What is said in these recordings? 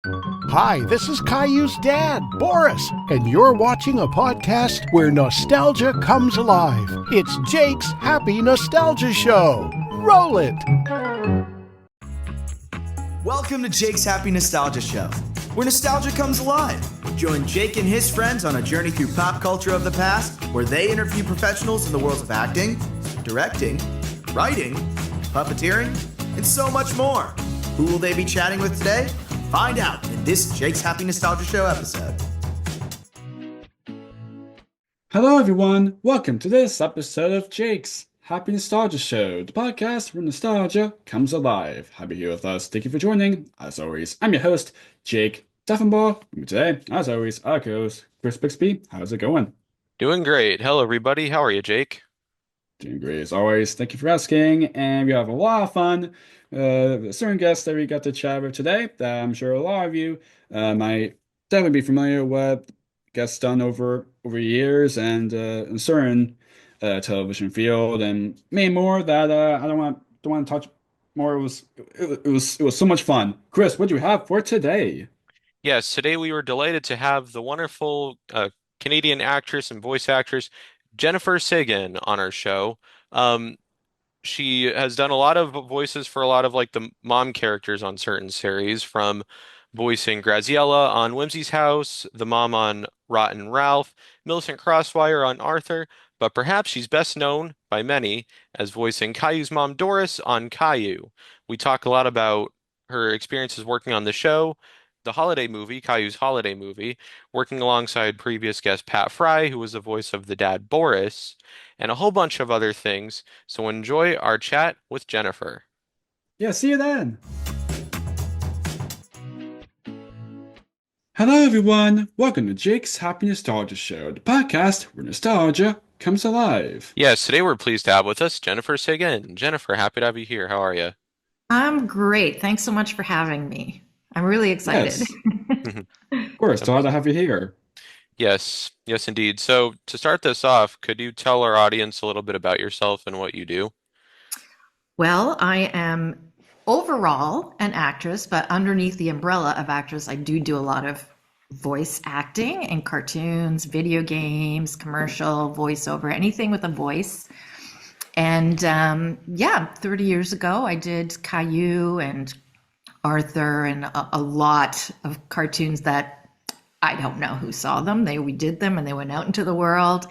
Hi, this is Caillou's dad, Boris, and you're watching a podcast where nostalgia comes alive. It's Jake's Happy Nostalgia Show. Roll it! Welcome to Jake's Happy Nostalgia Show, where nostalgia comes alive. Join Jake and his friends on a journey through pop culture of the past, where they interview professionals in the worlds of acting, directing, writing, puppeteering, and so much more. Who will they be chatting with today? Find out in this Jake's Happy Nostalgia Show episode. Hello everyone, welcome to this episode of Jake's Happy Nostalgia Show, the podcast where nostalgia comes alive. Happy here with us. Thank you for joining. As always, I'm your host, Jake Steffenbaugh. Today, as always, our co-host, Chris Bixby. How's it going? Doing great. Hello, everybody. How are you, Jake? Doing great as always. Thank you for asking. And we have a lot of fun. Certain guests that we got to chat with today that I'm sure a lot of you might definitely be familiar with. Guests done over years and in certain television field and many more that I don't want to touch more. It was so much fun. Chris, what do you have for today? Yes, today we were delighted to have the wonderful Canadian actress and voice actress Jennifer Seguin on our show. She has done a lot of voices for a lot of like the mom characters on certain series, from voicing Graziella on Wimzie's House, the mom on Rotten Ralph, Millicent Crosswire on Arthur, but perhaps she's best known by many as voicing Caillou's mom Doris on Caillou. We talk a lot about her experiences working on the show, the holiday movie, Caillou's holiday movie, working alongside previous guest Pat Fry, who was the voice of the dad Boris, and a whole bunch of other things. So enjoy our chat with Jennifer. Yeah, see you then. Hello everyone, welcome to Jake's Happy Nostalgia Show, the podcast where nostalgia comes alive. Yes, today we're pleased to have with us Jennifer Seguin. Jennifer, happy to have you here. How are you? I'm great. Thanks so much for having me. I'm really excited. Yes. Of course, glad to have you here. Yes, yes, indeed. So to start this off, could you tell our audience a little bit about yourself and what you do? Well, I am overall an actress, but underneath the umbrella of actress, I do a lot of voice acting in cartoons, video games, commercial, voiceover, anything with a voice. And 30 years ago, I did Caillou and Arthur and a lot of cartoons that I don't know who saw them. We did them and they went out into the world.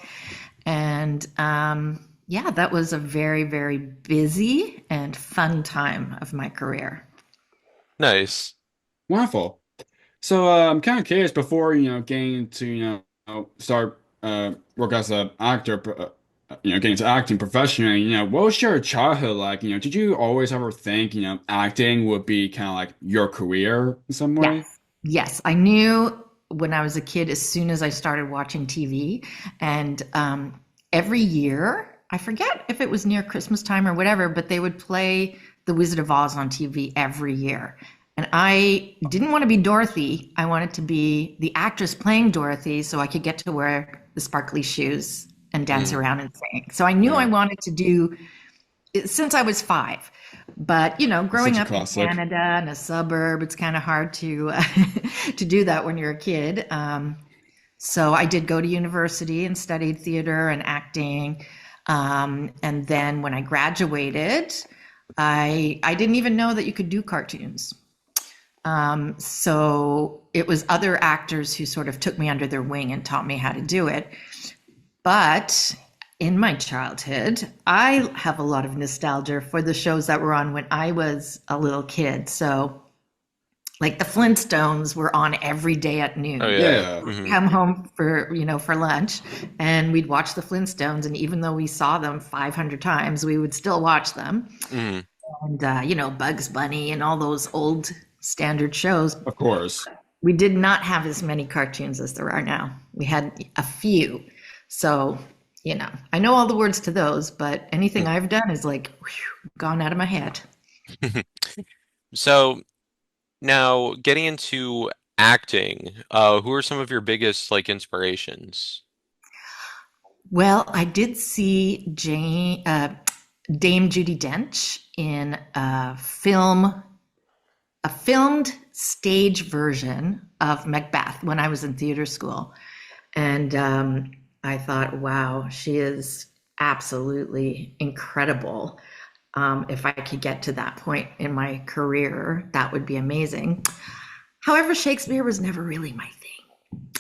And that was a very, very busy and fun time of my career. Nice. Wonderful. So I'm kind of curious, before getting to start work as an actor, getting into acting professionally, what was your childhood like? Did you always ever think acting would be kind of like your career in some way? Yes. I knew when I was a kid, as soon as I started watching TV, and every year, I forget if it was near Christmas time or whatever, but they would play The Wizard of Oz on TV every year. And I didn't want to be Dorothy. I wanted to be the actress playing Dorothy so I could get to wear the sparkly shoes and dance around and sing. So I knew I wanted to do it since I was 5. But, growing up in Canada in a suburb, it's kind of hard to to do that when you're a kid. So I did go to university and studied theater and acting. And then when I graduated, I didn't even know that you could do cartoons. So it was other actors who sort of took me under their wing and taught me how to do it. But in my childhood, I have a lot of nostalgia for the shows that were on when I was a little kid. So like the Flintstones were on every day at noon. Oh, yeah. Mm-hmm. Come home for lunch, and we'd watch the Flintstones. And even though we saw them 500 times, we would still watch them. Mm-hmm. And, Bugs Bunny and all those old standard shows. Of course. We did not have as many cartoons as there are now. We had a few. So, I know all the words to those, but anything I've done is like gone out of my head. So now getting into acting, who are some of your biggest inspirations? Well, I did see Dame Judi Dench in a filmed stage version of Macbeth when I was in theater school. And I thought, wow, she is absolutely incredible. If I could get to that point in my career, that would be amazing. However, Shakespeare was never really my thing.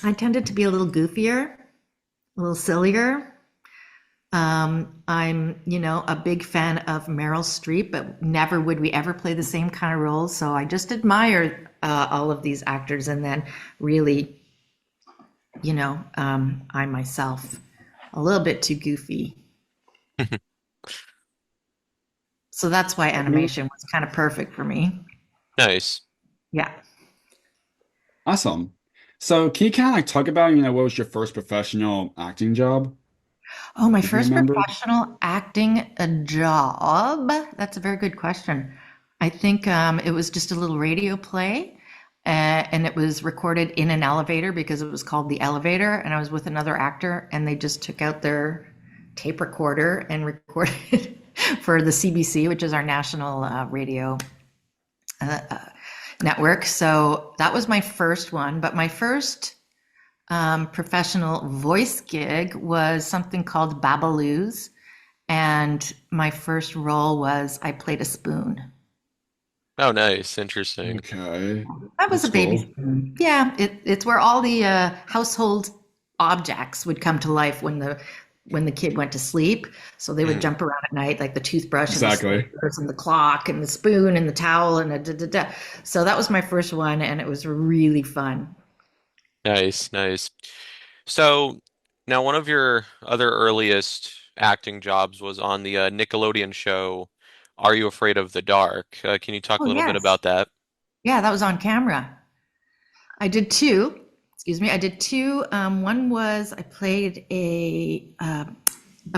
I tended to be a little goofier, a little sillier. I'm, a big fan of Meryl Streep, but never would we ever play the same kind of roles. So I just admire all of these actors, and then really, I myself, a little bit too goofy. So that's why animation was kind of perfect for me. Nice. Yeah. Awesome. So can you kind of like talk about, what was your first professional acting job? Oh, my If you first remember? professional acting job. That's a very good question. I think it was just a little radio play, and it was recorded in an elevator because it was called The Elevator, and I was with another actor, and they just took out their tape recorder and recorded for the CBC, which is our national radio network. So that was my first one, but my first professional voice gig was something called Babaloos, and my first role was I played a spoon. Oh, nice. Interesting. Okay. That was That's a baby cool. spoon. Yeah, it's where all the household objects would come to life when the kid went to sleep. So they would Mhm. jump around at night, like the toothbrush and the Exactly. scissors and the clock and the spoon and the towel and da. So that was my first one, and it was really fun. Nice, nice. So now one of your other earliest acting jobs was on the Nickelodeon show, Are You Afraid of the Dark? Can you talk Oh a little bit yes, about that? yeah, that was on camera. I did two. Excuse me. I did two. One was I played a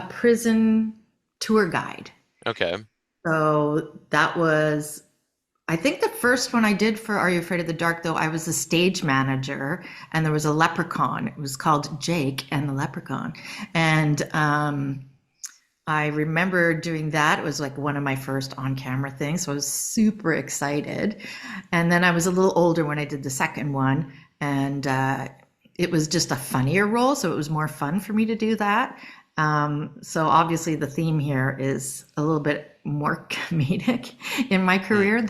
prison tour guide. Okay. So that was, I think the first one I did for Are You Afraid of the Dark, though, I was a stage manager, and there was a leprechaun. It was called Jake and the Leprechaun. And I remember doing that. It was like one of my first on camera things. So I was super excited. And then I was a little older when I did the second one. And it was just a funnier role. So it was more fun for me to do that. So obviously the theme here is a little bit more comedic in my career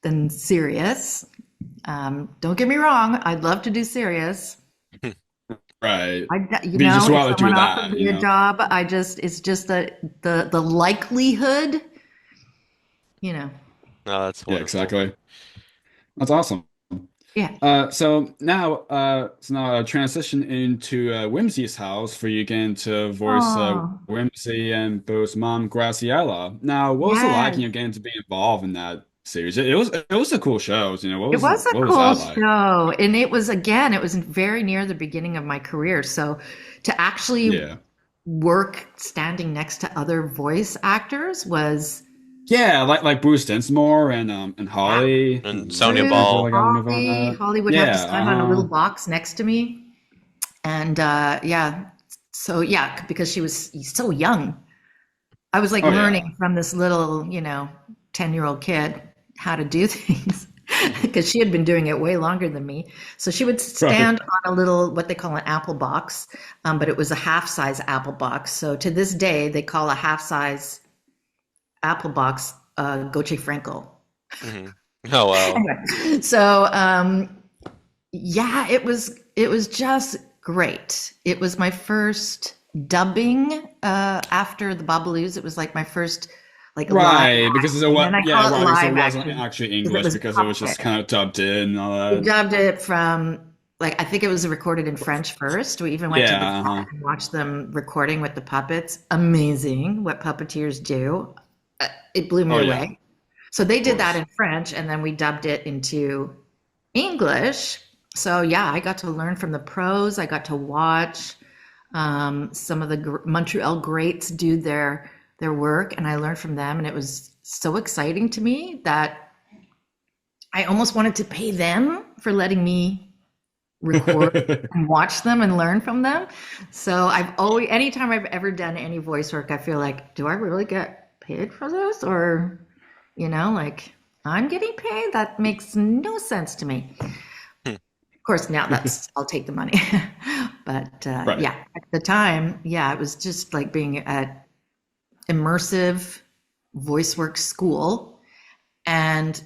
than serious. Don't get me wrong, I'd love to do serious. Right. You But you just know, if want to do someone that, offers me a job, it's just the likelihood, you know. Oh, that's Yeah, wonderful. exactly. That's awesome. Yeah. So now transition into Wimzie's house for you again to voice Oh, Wimzie and Bo's mom, Graziella. Now, what was it like, yes. getting to be involved in that series? It was a cool show. It was a what was cool that like? show. And it was very near the beginning of my career. So to actually Yeah. work standing next to other voice actors was, Yeah, like Bruce Dinsmore and yeah, Holly. And Sonia Right? Bruce, I feel Ball. like I remember on Holly. that. Holly would have to Yeah, stand on a little uh-huh. box next to me. And yeah, so yeah, because she was so young. I was like Oh yeah. learning from this little, 10-year-old kid how to do things because she had been doing it way longer than me. So she would Right. stand on a little, what they call an apple box, but it was a half size apple box. So to this day, they call a half size apple box Goche Frankel. Hmm. Oh, wow. Anyway, so yeah, it was just great. It was my first dubbing after the Babaloos. It was like my first like live Right, because it acting, was and I yeah, call it right, because it live wasn't acting actually because it English was because it was just puppet. kind of dubbed in and all We that. dubbed it from, like, I think it was recorded in French first. We even went to the Yeah, set uh-huh. and watched them recording with the puppets. Amazing what puppeteers do. It blew me Oh yeah, of away. So they did that course. in French, and then we dubbed it into English. So yeah, I got to learn from the pros. I got to watch some of the Montreal greats do their work, and I learned from them, and it was so exciting to me that I almost wanted to pay them for letting me record and watch them and learn from them. So I've always, anytime I've ever done any voice work, I feel like, do I really get paid for this? Or, like, I'm getting paid. That makes no sense to me. Hmm. Of course, now I'll take the money. But Right. yeah, at the time, yeah, it was just like being at immersive voice work school. And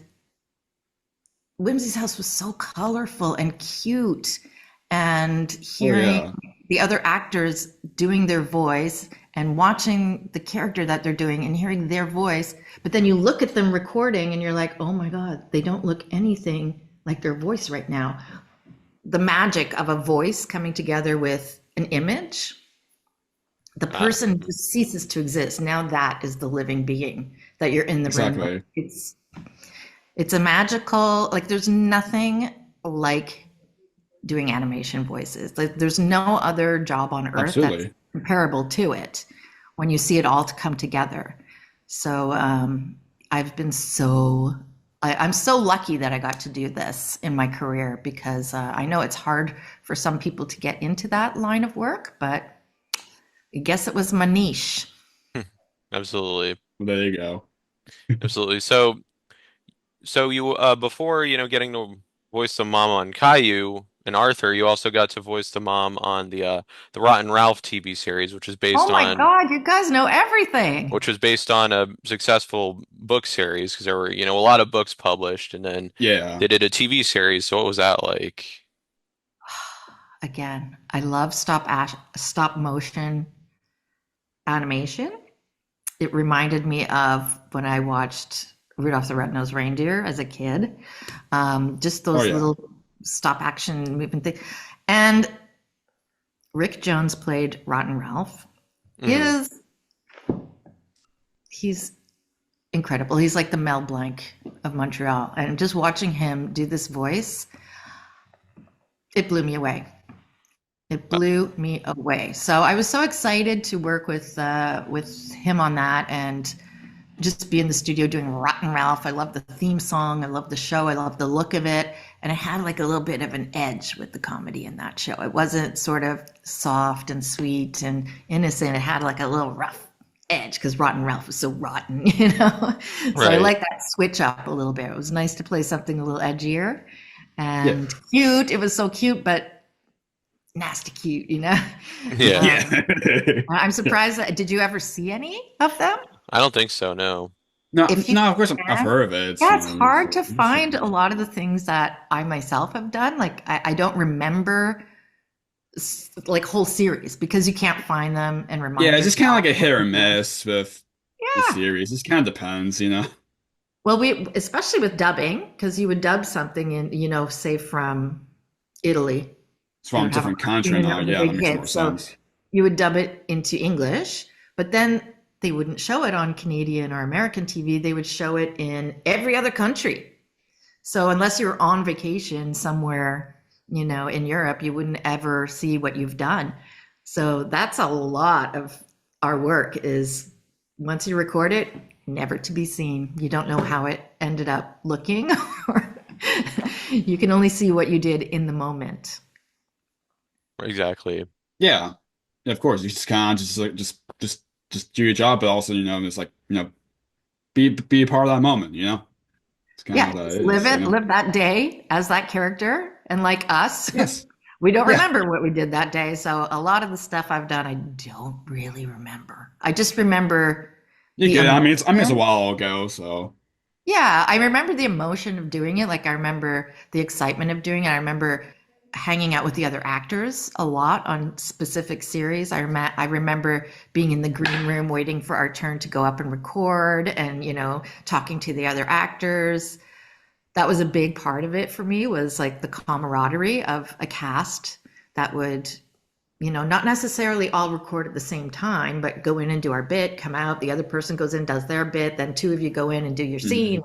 Wimzie's house was so colorful and cute. And Oh hearing yeah. the other actors doing their voice and watching the character that they're doing and hearing their voice, but then you look at them recording and you're like, oh my God, they don't look anything like their voice right now. The magic of a voice coming together with an image, the person just ceases to exist. Now that is the living being that you're in the room. Exactly. It's a magical, like there's nothing like doing animation voices. Like there's no other job on earth that's Absolutely. comparable to it when you see it all to come together. So I've been I'm so lucky that I got to do this in my career, because I know it's hard for some people to get into that line of work, but I guess it was my niche. Absolutely. There you go. Absolutely. So you before, getting to voice the mom on Caillou and Arthur, you also got to voice the mom on the Rotten Ralph TV series, Oh my God, you guys know everything. which was based on a successful book series, because there were, a lot of books published, and then Yeah. they did a TV series. So what was that like? Again, I love stop motion animation. It reminded me of when I watched Rudolph the Red-Nosed Reindeer as a kid. Just those Oh yeah. little stop action movement things. And Rick Jones played Rotten Ralph. Mhm. He's incredible. He's like the Mel Blanc of Montreal. And just watching him do this voice, it blew me away. It blew me away. So I was so excited to work with him on that, and just be in the studio doing Rotten Ralph. I love the theme song. I love the show. I love the look of it. And it had like a little bit of an edge with the comedy in that show. It wasn't sort of soft and sweet and innocent. It had like a little rough edge because Rotten Ralph was so rotten, So I Right. like that switch up a little bit. It was nice to play something a little edgier Yeah. and cute. It was so cute, but nasty cute, Yeah. Yeah. I'm surprised that, did you ever see any of them? I don't think so, no. No, If you no, of course I've can. heard of it. Yeah, it's hard to So- find a lot of the things that I myself have done. Like I don't remember like whole series because you can't find them and remind Yeah, it's just kind of like a yourself. hit or miss with the Yeah. series. It just kind of depends. Well, especially with dubbing, because you would dub something in, say from Italy. It's from a Have different a country cartoon now. that was a Yeah, big that makes hit. more So sense. you would dub it into English, but then they wouldn't show it on Canadian or American TV. They would show it in every other country. So unless you're on vacation somewhere, in Europe, you wouldn't ever see what you've done. So that's a lot of our work is once you record it, never to be seen. You don't know how it ended up looking. You can only see what you did in the moment. Exactly. Yeah, yeah, of course. You just kind of just do your job, but also it's like be a part of that moment. It's kind Yeah, of what just that live is. it, live that day as that character. And like us, Yes. we don't Yeah. remember what we did that day. So a lot of the stuff I've done, I don't really remember. I just remember You the good? It's a emotion. while ago, so Yeah, I remember the emotion of doing it. Like I remember the excitement of doing it. I remember hanging out with the other actors a lot on specific series. I remember being in the green room waiting for our turn to go up and record and, talking to the other actors. That was a big part of it for me, was like the camaraderie of a cast that would, not necessarily all record at the same time, but go in and do our bit, come out, the other person goes in, does their bit, then two of you go in and do your scene,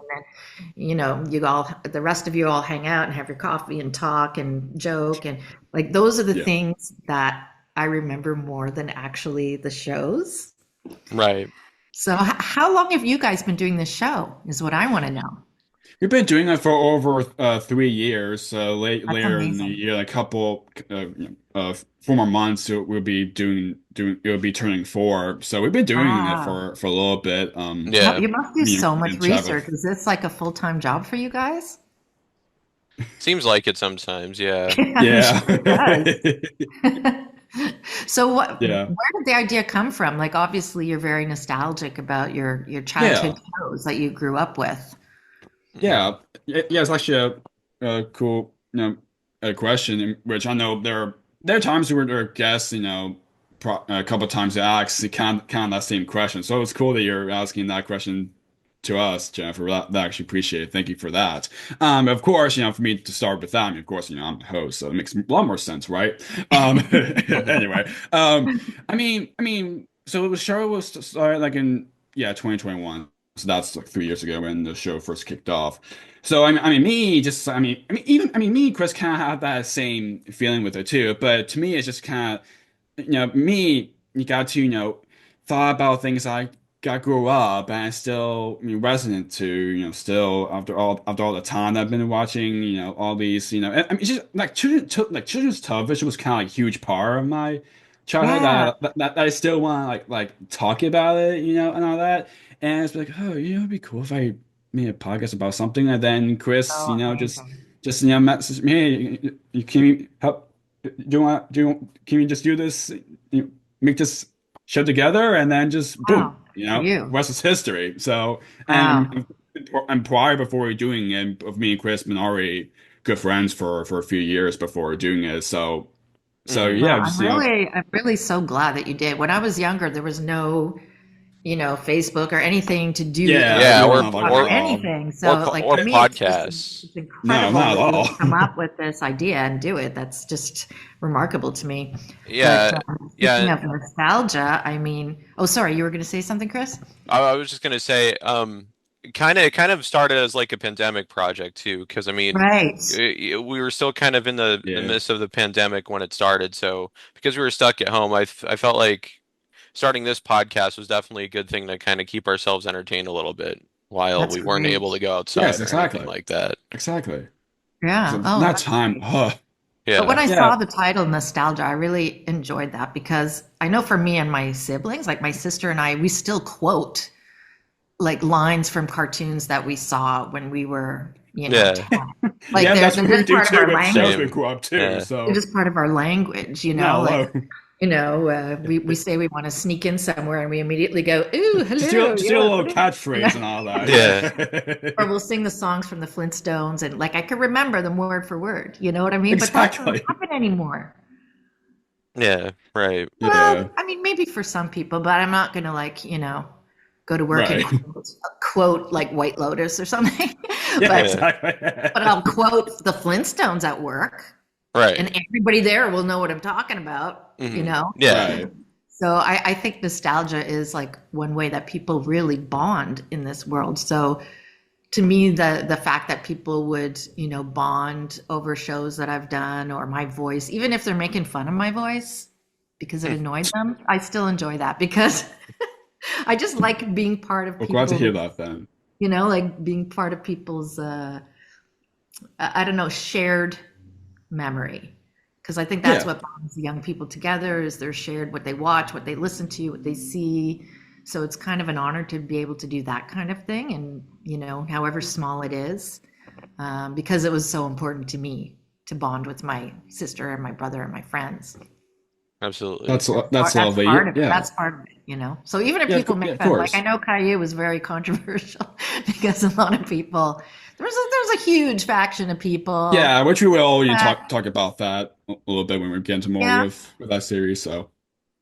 and then, the rest of you all hang out and have your coffee and talk and joke. And like, those are the yeah. things that I remember more than actually the shows. Right. So how long have you guys been doing this show is what I want to know. we've been doing it for over 3 years. So That's later in the amazing. year, a couple 4 more months, we'll be it'll be turning 4. So we've been doing it Wow. for a little bit. Yeah. You must do Me so much and Chad research. Is this like a full-time job for you guys? Seems like it sometimes. Yeah. I'm yeah. sure it does. So Yeah. where did the idea come from? Like obviously you're very nostalgic about your childhood Yeah. shows that you grew up with. Hmm. Yeah. Yeah, it's actually a cool, a question, in which I know there are times where there are guests, a couple of times they ask kind of that same question. So it's cool that you're asking that question to us, Jennifer. That actually appreciate it. Thank you for that. Of course, for me to start with that, I mean, of course, I'm the host, so it makes a lot more sense, right? Anyway, so the show was started like in 2021. So that's like 3 years ago when the show first kicked off. So me, Chris kind of had that same feeling with it too. But to me, it's just kind of me, you got to, thought about things I got grew up and still, resonant to, still after all the time I've been watching, all these, it's just like children's television was kind of like a huge part of my childhood Yeah. that I still want to like talk about it, and all that. And it's like, oh, it'd be cool if I made a podcast about something. And then Chris, Oh, amazing. just message me, hey, can you help? Can we just do this? Make this show together, and then just boom, Wow. For you. rest is history. So, Wow. and prior before we doing it, of me and Chris been already good friends for a few years before doing it. So Hmm. yeah, Well, just I'm really so glad that you did. When I was younger, there was no, Facebook or anything to do yeah, Yeah. we don't Or have like or or all. anything. So, like or for me, podcasts. it's No, incredible not at that you all. would come up with this idea and do it. That's just remarkable to me. But Yeah. speaking Yeah. of nostalgia, I mean, oh, sorry, you were going to say something, Chris? I was just gonna say, it kind of started as like a pandemic project too, because I mean, Right. we were still kind of in the Yeah. midst of the pandemic when it started. So because we were stuck at home, I felt like starting this podcast was definitely a good thing to kind of keep ourselves entertained a little bit while That's we weren't able to great. go Yes, outside or anything exactly. like that. Exactly. Yeah. So Oh, that that's time, great. huh? But when Yeah. I Yeah. saw the title Nostalgia, I really enjoyed that because I know for me and my siblings, like my sister and I, we still quote like lines from cartoons that we saw when we were, Yeah. 10. Like Yeah, that's they're what we just do part of too our with shows we language. Same. grew up too. Yeah. They're So just part of our language, not like, alone. we say we want to sneak in somewhere and we immediately go, ooh, hello, Just do a yeah, little what is it? catchphrase and all that. Yeah. Or we'll sing the songs from the Flintstones and like I could remember them word for word. You know what I mean? But that doesn't Exactly. happen anymore. Yeah. Right. Well, Yeah. I mean, maybe for some people, but I'm not going to like, go to work and Right. quote like White Lotus or something. Yeah, but Yeah. exactly. but I'll quote the Flintstones at work, and Right. everybody there will know what I'm talking about. Yeah. Right. So I think nostalgia is like one way that people really bond in this world. So to me, the fact that people would bond over shows that I've done or my voice, even if they're making fun of my voice because it annoyed them, I still enjoy that because I just like being part of Well, glad to hear people's, that then. like being part of people's, I don't know, shared memory. Because I think that's Yeah. what bonds young people together is they're shared what they watch, what they listen to, what they see. So it's kind of an honor to be able to do that kind of thing, and however small it is, because it was so important to me to bond with my sister and my brother and my friends. Absolutely. That's That's lovely. part of it. Yeah. That's part of it. So even if Yeah, people yeah, make of fun, like I course. know Caillou was very controversial because a lot of people, there's a huge faction of people Yeah, which we will that, talk about that a little bit when we get into more yeah, with that series. So,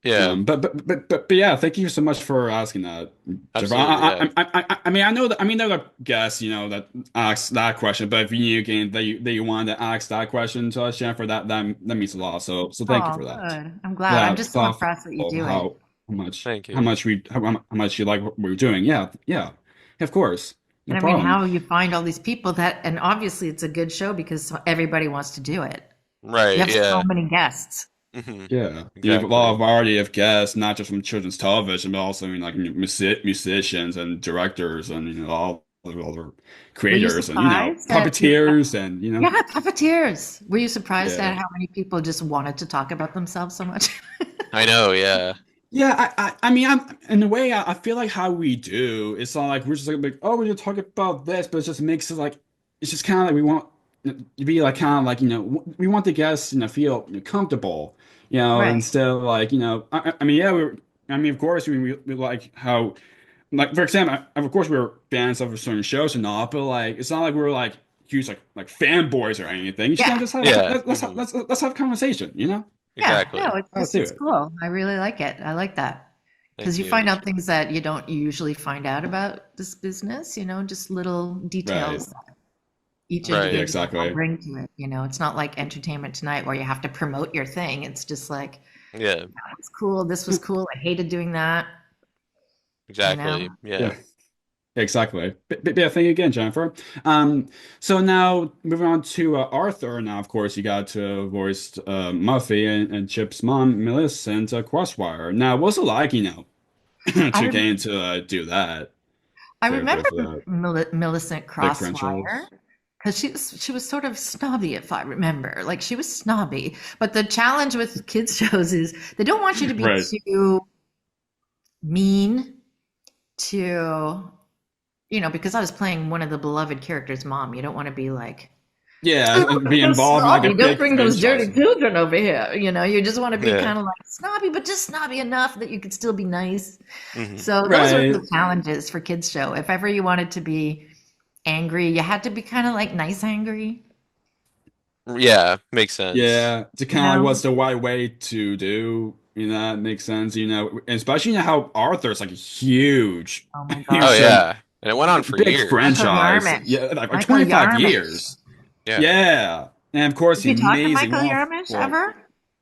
Yeah. but yeah, thank you so much for asking that, Jeff. Absolutely. Yeah. I mean, there are guests, that ask that question, but if you again that you wanted to ask that question to us, Jennifer, that means a lot. So thank you oh, for that. good. I'm glad. I'm Yeah, just so thoughtful impressed that you of do it. Thank you. how much you like what we're doing. Yeah, of course, no And I mean, problem. how you find all these people and obviously it's a good show because everybody wants to do it. You Right. have so Yeah. many guests. Yeah, you have a lot Exactly. of variety of guests, not just from children's television, but also like musicians and directors and all other Were you creators and surprised that puppeteers and yeah, puppeteers. Were you surprised yeah. at how many people just wanted to talk about themselves so much? I know, yeah. Yeah, I mean, I'm in a way, I feel like how we do. It's not like we're just like, oh, we're just talking about this, but it just makes it like it's just kind of like we want to be like kind of like we want the guests feel comfortable, Right. instead of like I mean, yeah, I mean, of course, we like how like for example, of course, we're fans of certain shows and all, but like it's not like we're like huge like fanboys or anything. You just Yeah. just have Yeah. let's have a conversation. Yeah. No, Exactly. it's Let's just, do it's it. cool. I really like it. I like that. Because Thank you you. find out things that you don't usually find out about this business, just little Right. details that each Right. Yeah, individual will exactly. bring to it. It's not like Entertainment Tonight where you have to promote your thing. It's just like, Yeah, it's cool. This was cool. I hated doing that, you know? exactly. Yeah. Yeah. Exactly. But yeah, thank you again, Jennifer. So now moving on to Arthur. Now, of course, you got to voice Muffy and Chip's mom, Millicent, Crosswire. Now, what's it like, I, to get rem- into do that I with remember Millicent big Crosswire franchise? because she was sort of snobby, if I remember. Like she was snobby. But the challenge with kids shows is they don't want you to be Right. too mean to, because I was playing one of the beloved characters' mom. You don't want to be like, Yeah, "Oh, be so involved in like a snobby. Don't big bring those franchise. dirty children over here." You just want to be Yeah. kind of like snobby, but just snobby enough that you could still be nice. Hmm. So those were Right. the challenges for kids show. If ever you wanted to be angry, you had to be kind of like nice angry, Yeah, makes sense. Yeah, to you kind of like know? what's the right way to do, that makes sense, and especially how Arthur's like huge, Oh my Oh gosh. some yeah. And it went on for big years. Michael franchise. Yarmish. Yeah, like Michael 25 Yarmish. years. Yeah. Yeah. And of course, Did the you talk to amazing Michael one. Yarmish Well, ever?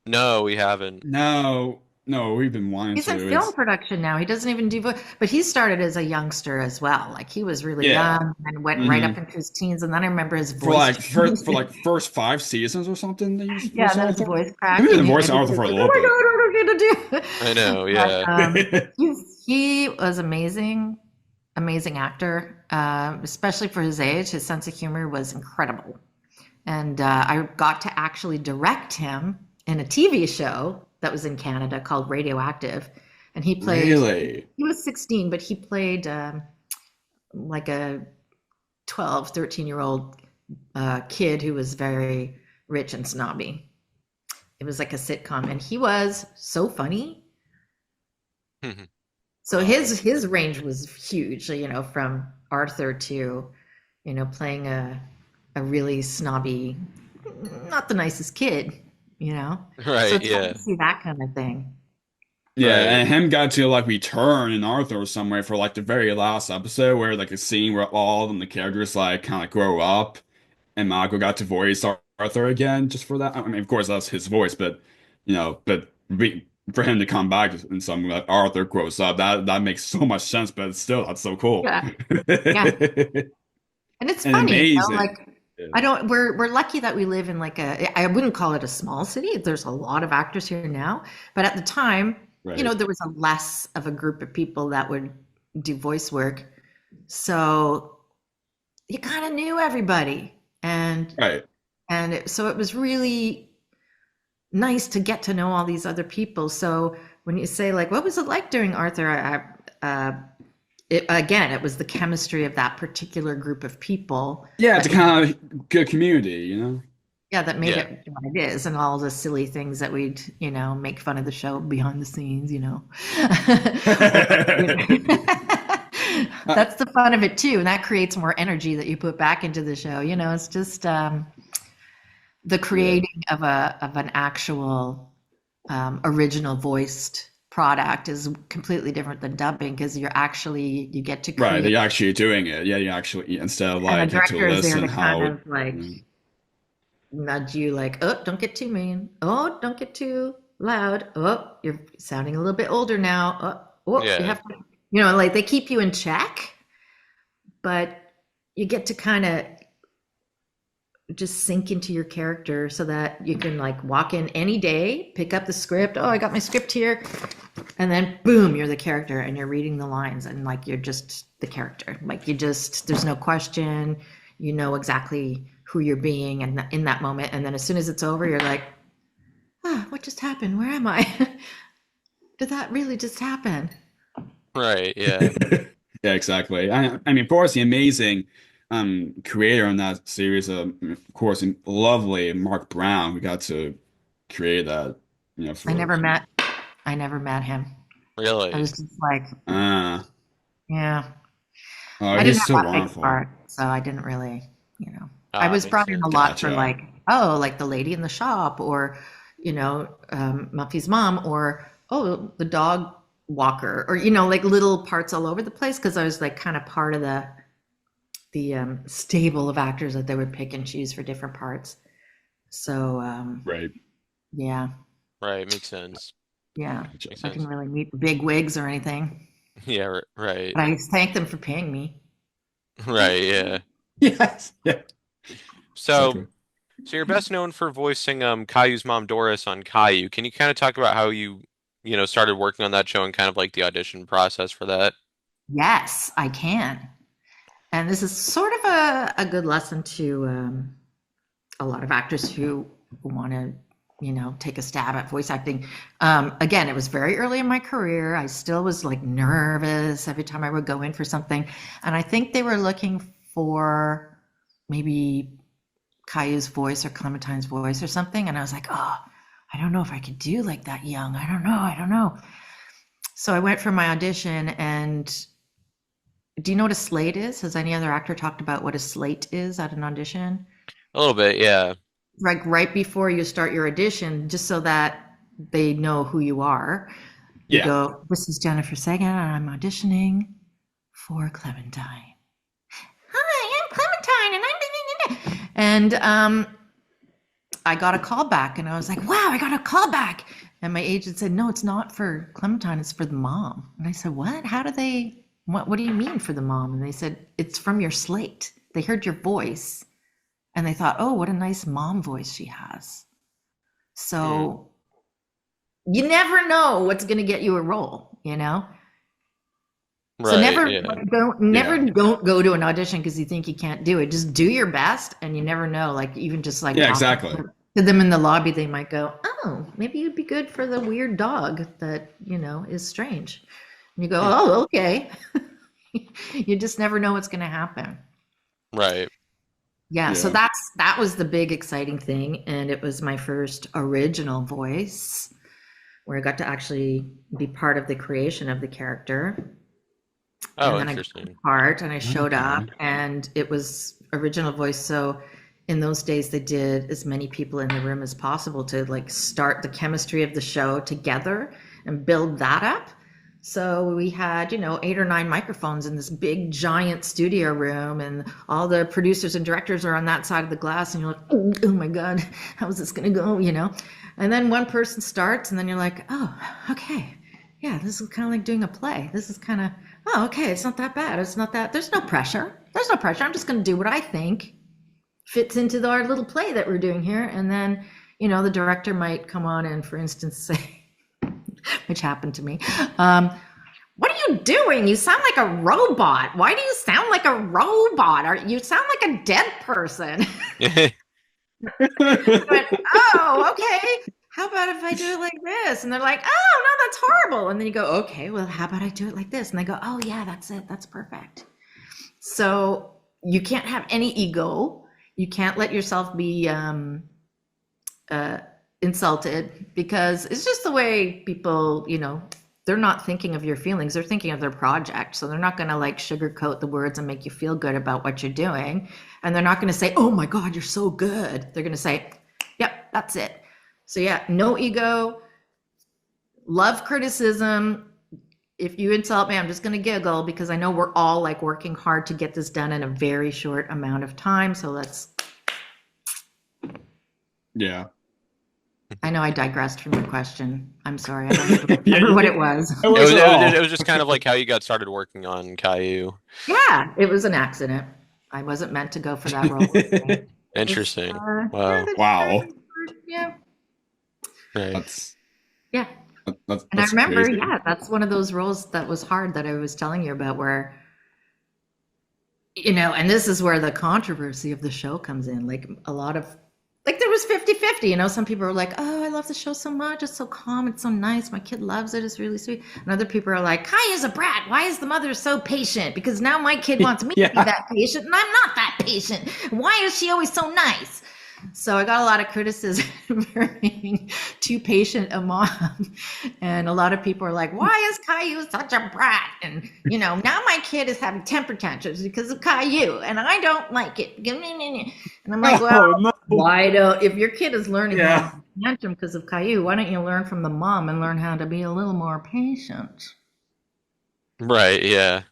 No, we haven't. no, no, we've been wanting He's in to. film It's production now. He doesn't even do voice, but he started as a youngster as well. Like he was really yeah. young and went right hmm up into his teens. And then I remember his For voice like changed. for like first 5 seasons or something that you Yeah, voiced and then his Arthur. voice Maybe cracked, the and voice Arthur everybody for was a like, little "Oh my bit. God, I don't know what to I know, do." But yeah. he was amazing, amazing actor, especially for his age. His sense of humor was incredible. And I got to actually direct him in a TV show that was in Canada called Radioactive. And Really? he was 16, but he played like a 12, 13-year-old kid who was very rich and snobby. It was like a sitcom, and he was so funny. Mhm. So his range was huge, from Arthur to, playing a really snobby, not the nicest kid, So Right, it's fun yeah. to see that kind of thing. Yeah, Right. and him got to like return in Arthur some way for like the very last episode where like a scene where all of them the characters like kind of grow up and Marco got to voice Arthur again just for that. I mean, of course that's his voice, but for him to come back in some like Arthur grows up, that makes so much sense. But still, that's so cool. Yeah, yeah. And it's And funny, amazing. like Yeah. we're lucky that we live in like I wouldn't call it a small city. There's a lot of actors here now, but at the time, Right. there was a less of a group of people that would do voice work. So you kind of knew everybody. Right. So it was really nice to get to know all these other people. So when you say like, what was it like during Arthur? It was the chemistry of that particular group of people. Yeah, it's a that kind of good community. Yeah, that made Yeah. it what it is, and all the silly things that we'd, make fun of the show behind the scenes, That's the fun of it too, and that creates more energy that you put back into the show. It's just the creating of an actual original voiced product is completely different than dubbing because you get to Right, create, they're actually doing it. Yeah, you actually instead of and like the have to director is there listen to kind how of like nudge you like, oh, don't get too mean. Oh, don't get too loud. Oh, you're sounding a little bit older now. Oh, you Yeah. have to, like they keep you in check, but you get to kind of just sink into your character so that you can like walk in any day, pick up the script. Oh, I got my script here. And then boom, you're the character and you're reading the lines and like you're just the character. Like there's no question, you know exactly who you're being and in that moment. And then as soon as it's over, you're like, what just happened? Where am I? Did that really just happen? Right, yeah. Yeah, exactly. I mean, Boris, the amazing creator on that series, of course, and lovely Mark Brown, we got to create that, for I never met him. I Really? was just like, uh yeah. oh, I didn't he's have so that big wonderful. part, so I didn't really, I was Makes brought in a sense. lot for Gotcha. like the lady in the shop, or, Muffy's mom, or, the dog walker, or, like little parts all over the place, because I was like kind of part of the stable of actors that they would pick and choose for different parts. So, Right. yeah, Right, makes sense. yeah. Gotcha. Makes I didn't sense. really meet big wigs or anything, Yeah, right. but I thank them for paying me. Right, yeah. Yes. Yeah. So Exactly. so you're best known for voicing Caillou's mom Doris on Caillou. Can you kind of talk about how you started working on that show and kind of like the audition process for that? Yes, I can. And this is sort of a good lesson to a lot of actors who want to, take a stab at voice acting. Again, it was very early in my career. I still was like nervous every time I would go in for something. And I think they were looking for maybe Caillou's voice or Clementine's voice or something. And I was like, oh, I don't know if I could do like that young. I don't know. So I went for my audition, and do you know what a slate is? Has any other actor talked about what a slate is at an audition? A little bit, yeah. Like right before you start your audition, just so that they know who you are. You Yeah. go, this is Jennifer Seguin, and I'm auditioning for Clementine. Hi, I'm Clementine, and and I got a call back, and I was like, wow, I got a call back. And my agent said, no, it's not for Clementine, it's for the mom. And I said, what? What do you mean for the mom? And they said, it's from your slate. They heard your voice and they thought, oh, what a nice mom voice she has. So you never know what's going to get you a role, So Right, never yeah. don't go to an audition because you think you can't do it. Just do your best, and you never know. Like even just like Yeah, talking exactly. to them in the lobby, they might go, "Oh, maybe you'd be good for the weird dog that is strange." And you go, "Oh, okay." You just never know what's going to happen. Right. Yeah, so Yeah. that was the big exciting thing, and it was my first original voice where I got to actually be part of the creation of the character. Oh, And then I got interesting. the part and I showed up, Okay. and it was original voice. So in those days they did as many people in the room as possible to like start the chemistry of the show together and build that up. So we had, 8 or 9 microphones in this big giant studio room, and all the producers and directors are on that side of the glass, and you're like, oh my God, how's this gonna go? And then one person starts, and then you're like, oh, okay. Yeah, this is kind of like doing a play. This is kind of, oh, okay, it's not that bad. It's not that, there's no pressure. There's no pressure. I'm just going to do what I think fits into our little play that we're doing here. And then, the director might come on and, for instance, say, which happened to me, what are you doing? You sound like a robot. Why do you sound like a robot? You sound like a dead person. I went, oh, okay. How about if I do it like this? And they're like, oh, no, that's horrible. And then you go, okay, well, how about I do it like this? And they go, oh, yeah, that's it. That's perfect. So you can't have any ego. You can't let yourself be insulted, because it's just the way people, they're not thinking of your feelings. They're thinking of their project. So they're not going to like sugarcoat the words and make you feel good about what you're doing. And they're not going to say, oh my God, you're so good. They're going to say, yep, that's it. So yeah, no ego, love criticism. If you insult me, I'm just going to giggle, because I know we're all like working hard to get this done in a very short amount of time. So let's. Yeah. I know I digressed from your question. I'm sorry. I don't remember what it was. It was It was just kind of like how you got started working on Caillou. Yeah, it was an accident. I wasn't meant to go for that role. Interesting. Yeah, Wow. Wow. Yeah. Right. That's Yeah. that's And I remember, crazy. yeah, that's one of those roles that was hard that I was telling you about, where And this is where the controversy of the show comes in. Like a lot of, like there was 50-50, some people are like, oh, I love the show so much. It's so calm. It's so nice. My kid loves it. It's really sweet. And other people are like, Kaya's a brat. Why is the mother so patient? Because now my kid wants me to be that patient and I'm not that patient. Why is she always so nice? So I got a lot of criticism for being too patient a mom. And a lot of people are like, why is Caillou such a brat? And, now my kid is having temper tantrums because of Caillou and I don't like it. And I'm like, why don't, if your kid is learning how to tantrum because of Caillou, why don't you learn from the mom and learn how to be a little more patient? Right, yeah.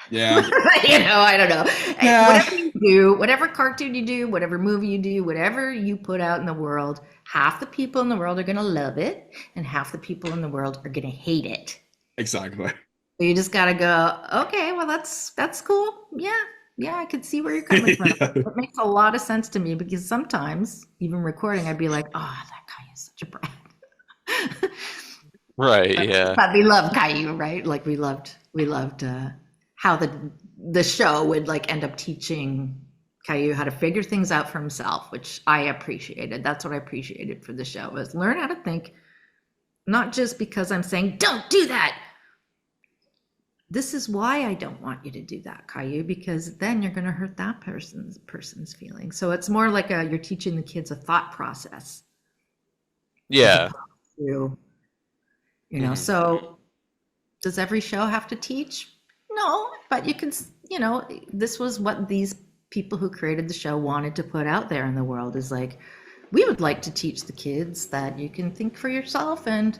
Yeah. I don't know. Yeah. Whatever you do, whatever cartoon you do, whatever movie you do, whatever you put out in the world, half the people in the world are going to love it and half the people in the world are going to hate it. Exactly. So you just got to go, okay, well, that's cool. Yeah, I could see where you're coming from. It makes a lot of sense to me because sometimes, even recording, I'd be like, oh, that guy is such a brat. Right, yeah. But we love Caillou, right? Like we loved how the show would like end up teaching Caillou how to figure things out for himself, which I appreciated. That's what I appreciated for the show, was learn how to think, not just because I'm saying, don't do that. This is why I don't want you to do that, Caillou, because then you're going to hurt that person's feelings. So it's more like you're teaching the kids a thought process. Yeah. So does every show have to teach? No, but you can, this was what these people who created the show wanted to put out there in the world, is like, we would like to teach the kids that you can think for yourself and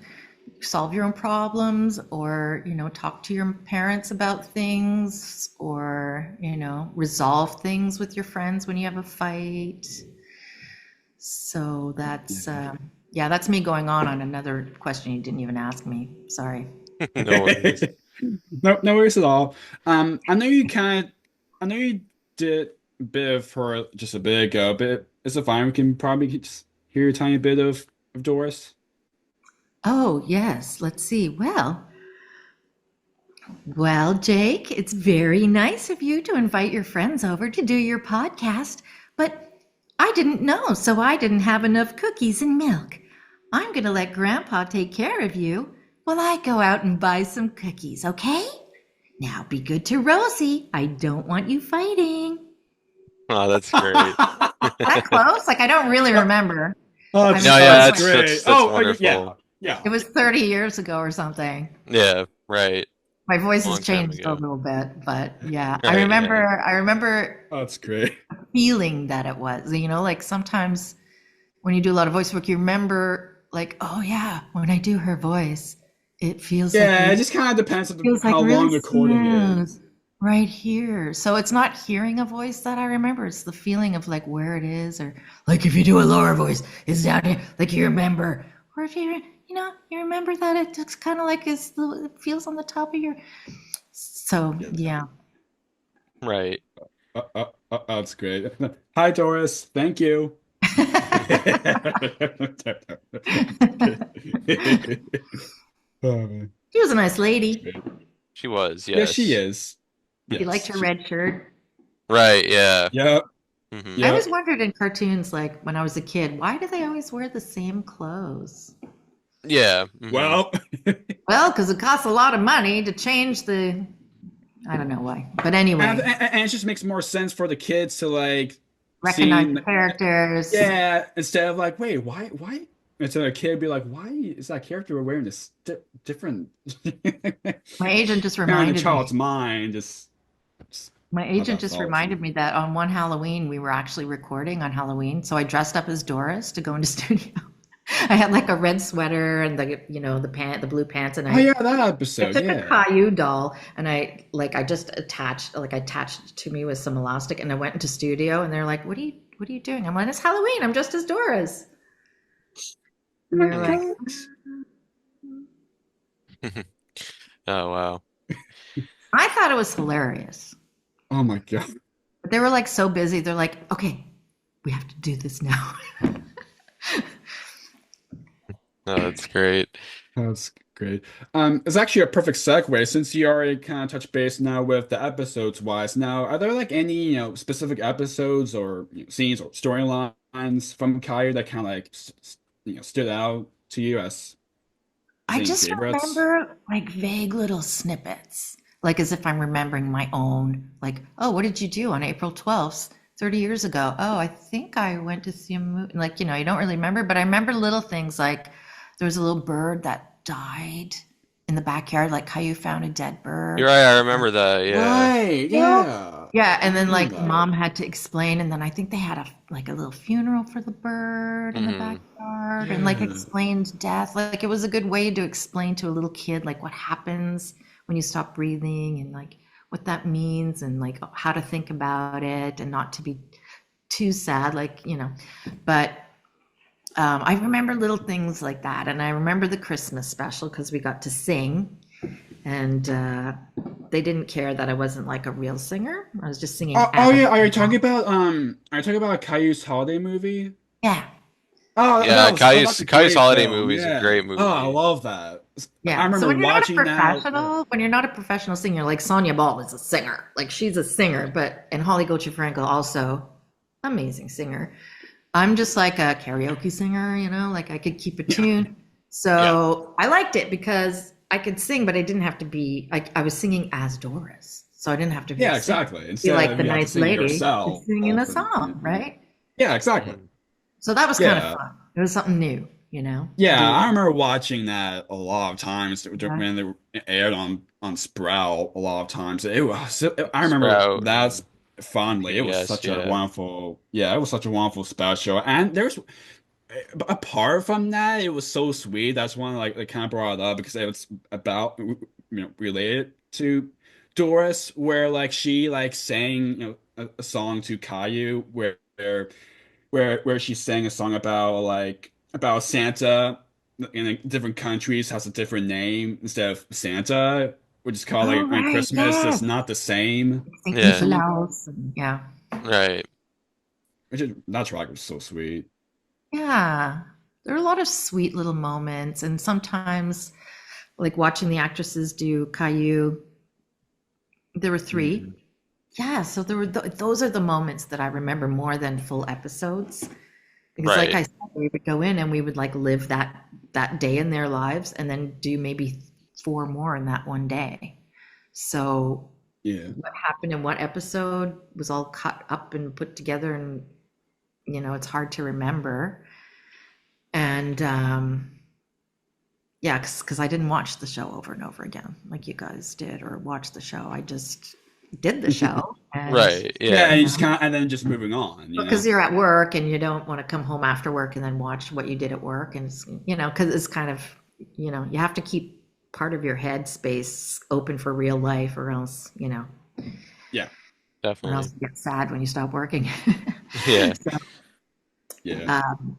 solve your own problems, or, talk to your parents about things, or, resolve things with your friends when you have a fight. So that's, that's me going on another question you didn't even ask me. Sorry. No worries. No worries at all. I know you did a bit of her just a bit ago, but is it fine? We can probably just hear a tiny bit of Doris. Oh, yes. Let's see. Well, Jake, it's very nice of you to invite your friends over to do your podcast, but I didn't know, so I didn't have enough cookies and milk. I'm going to let Grandpa take care of you while I go out and buy some cookies, okay? Now be good to Rosie. I don't want you fighting. Oh, that's great. That close? Like, I don't really remember. Oh, that's great. That's wonderful. Yeah. It was 30 years ago or something. Yeah, right. My voice has Long time changed ago. a little bit, but yeah, Right, I remember Oh, that's great. feeling that it was, like sometimes when you do a lot of voice work, you remember like, oh yeah, when I do her voice, it feels it just kind of depends on how long the recording is. Right here. So it's not hearing a voice that I remember. It's the feeling of like where it is, or like if you do a lower voice, it's down here, like you remember. Or if you remember that it looks kind of like it feels on the top of your. So yeah. Right. That's great. Hi, Doris. Thank you. She was a nice lady. She was, yes. Yeah, she is. She liked her red shirt. Right, yeah. Yep. Mhm. I always wondered in cartoons, like when I was a kid, why do they always wear the same clothes? Yeah. Mhm. Well, because it costs a lot of money to change the. I don't know why, but anyway, and it just makes more sense for the kids to like recognize seeing the characters. Yeah, instead of like, wait, why? Instead of a kid be like, why is that character wearing this different? My agent just in reminded the me. child's mind just. My agent just reminded me that on one Halloween we were actually recording on Halloween, so I dressed up as Doris to go into studio. I had like a red sweater and the blue pants, and Oh yeah, that episode. I took a Caillou doll and I just attached it to me with some elastic, and I went into studio and they're like, "What are you doing?" I'm like, "It's Halloween. I'm just as Doris." And they're like, Oh, wow. I thought it was hilarious. Oh my god. But they were like so busy. They're like, "Okay, we have to do this now." Oh, that's great. That's Great. It's actually a perfect segue since you already kind of touched base now with the episodes wise. Now, are there like any, specific episodes or scenes or storylines from Caillou that kind of like stood out to you as I any just favorites? remember like vague little snippets, like as if I'm remembering my own, like, oh, what did you do on April 12th, 30 years ago? Oh, I think I went to see a movie. Like, you don't really remember, but I remember little things like there was a little bird that died in the backyard, like Caillou found a dead You're bird. right, I remember that. Yeah. Right. Yeah. Yeah. Yeah, I and then remember like that. mom had to explain, and then I think they had a little funeral for the bird in the Hmm. backyard, and like Yeah. explained death. Like it was a good way to explain to a little kid like what happens when you stop breathing and like what that means and like how to think about it and not to be too sad, But I remember little things like that, and I remember the Christmas special because we got to sing, and they didn't care that I wasn't like a real singer. I was just singing Oh as yeah, are you talking about Caillou's holiday movie? yeah, Oh, Yeah, that's a Caillou's great Holiday film. Movie is a Yeah. great Oh, I movie. love that. I yeah. So remember watching that. when you're not a professional singer, like Sonia Ball is a singer, like she's a singer, and Holly Goethe Frankel also amazing singer. I'm just like a karaoke singer, like I could keep a Yeah. tune. Yeah. So I liked it because I could sing, but I didn't have to be like I was singing as Doris. So I didn't have to be a Yeah, singer. exactly. Be Instead like of the you have to nice sing lady yourself singing a and song, right? yeah, exactly. Mhm. So that was kind of Yeah. fun. It was something new, to Yeah, do. I remember watching that a lot of times Yeah. when they were aired on Sprout a lot of times. I remember Sprout that's and fondly. It was PBS, such a yeah. wonderful, yeah, it was such a wonderful special. And there's apart from that, it was so sweet. That's one like they kind of brought it up because it was about related to Doris, where like she like sang a song to Caillou where she sang a song about Santa in like, different countries has a different name instead of Santa, which is called Oh, like on right. Christmas it's Yes. not the same St. or Yeah. something like that. Nikolaus. Yeah. Yeah, Right. that track was so sweet. Yeah. There are a lot of sweet little moments. And sometimes, like watching the actresses do Caillou, there were three. Hmm. Yeah. So those are the moments that I remember more than full episodes. Because, like Right. I said, we would go in and we would like live that day in their lives and then do maybe four more in that one day. So Yeah. what happened in what episode was all cut up and put together, and it's hard to remember. And yeah, because I didn't watch the show over and over again like you guys did, or watch the show. I just did the show, and Right. Yeah, Yeah. and you just kind of and then just moving on, because you're at work and you don't want to come home after work and then watch what you did at work, and because it's kind of you have to keep part of your head space open for real life, or else Yeah. Definitely. you get sad when you stop working. Yeah. so, Yeah. um,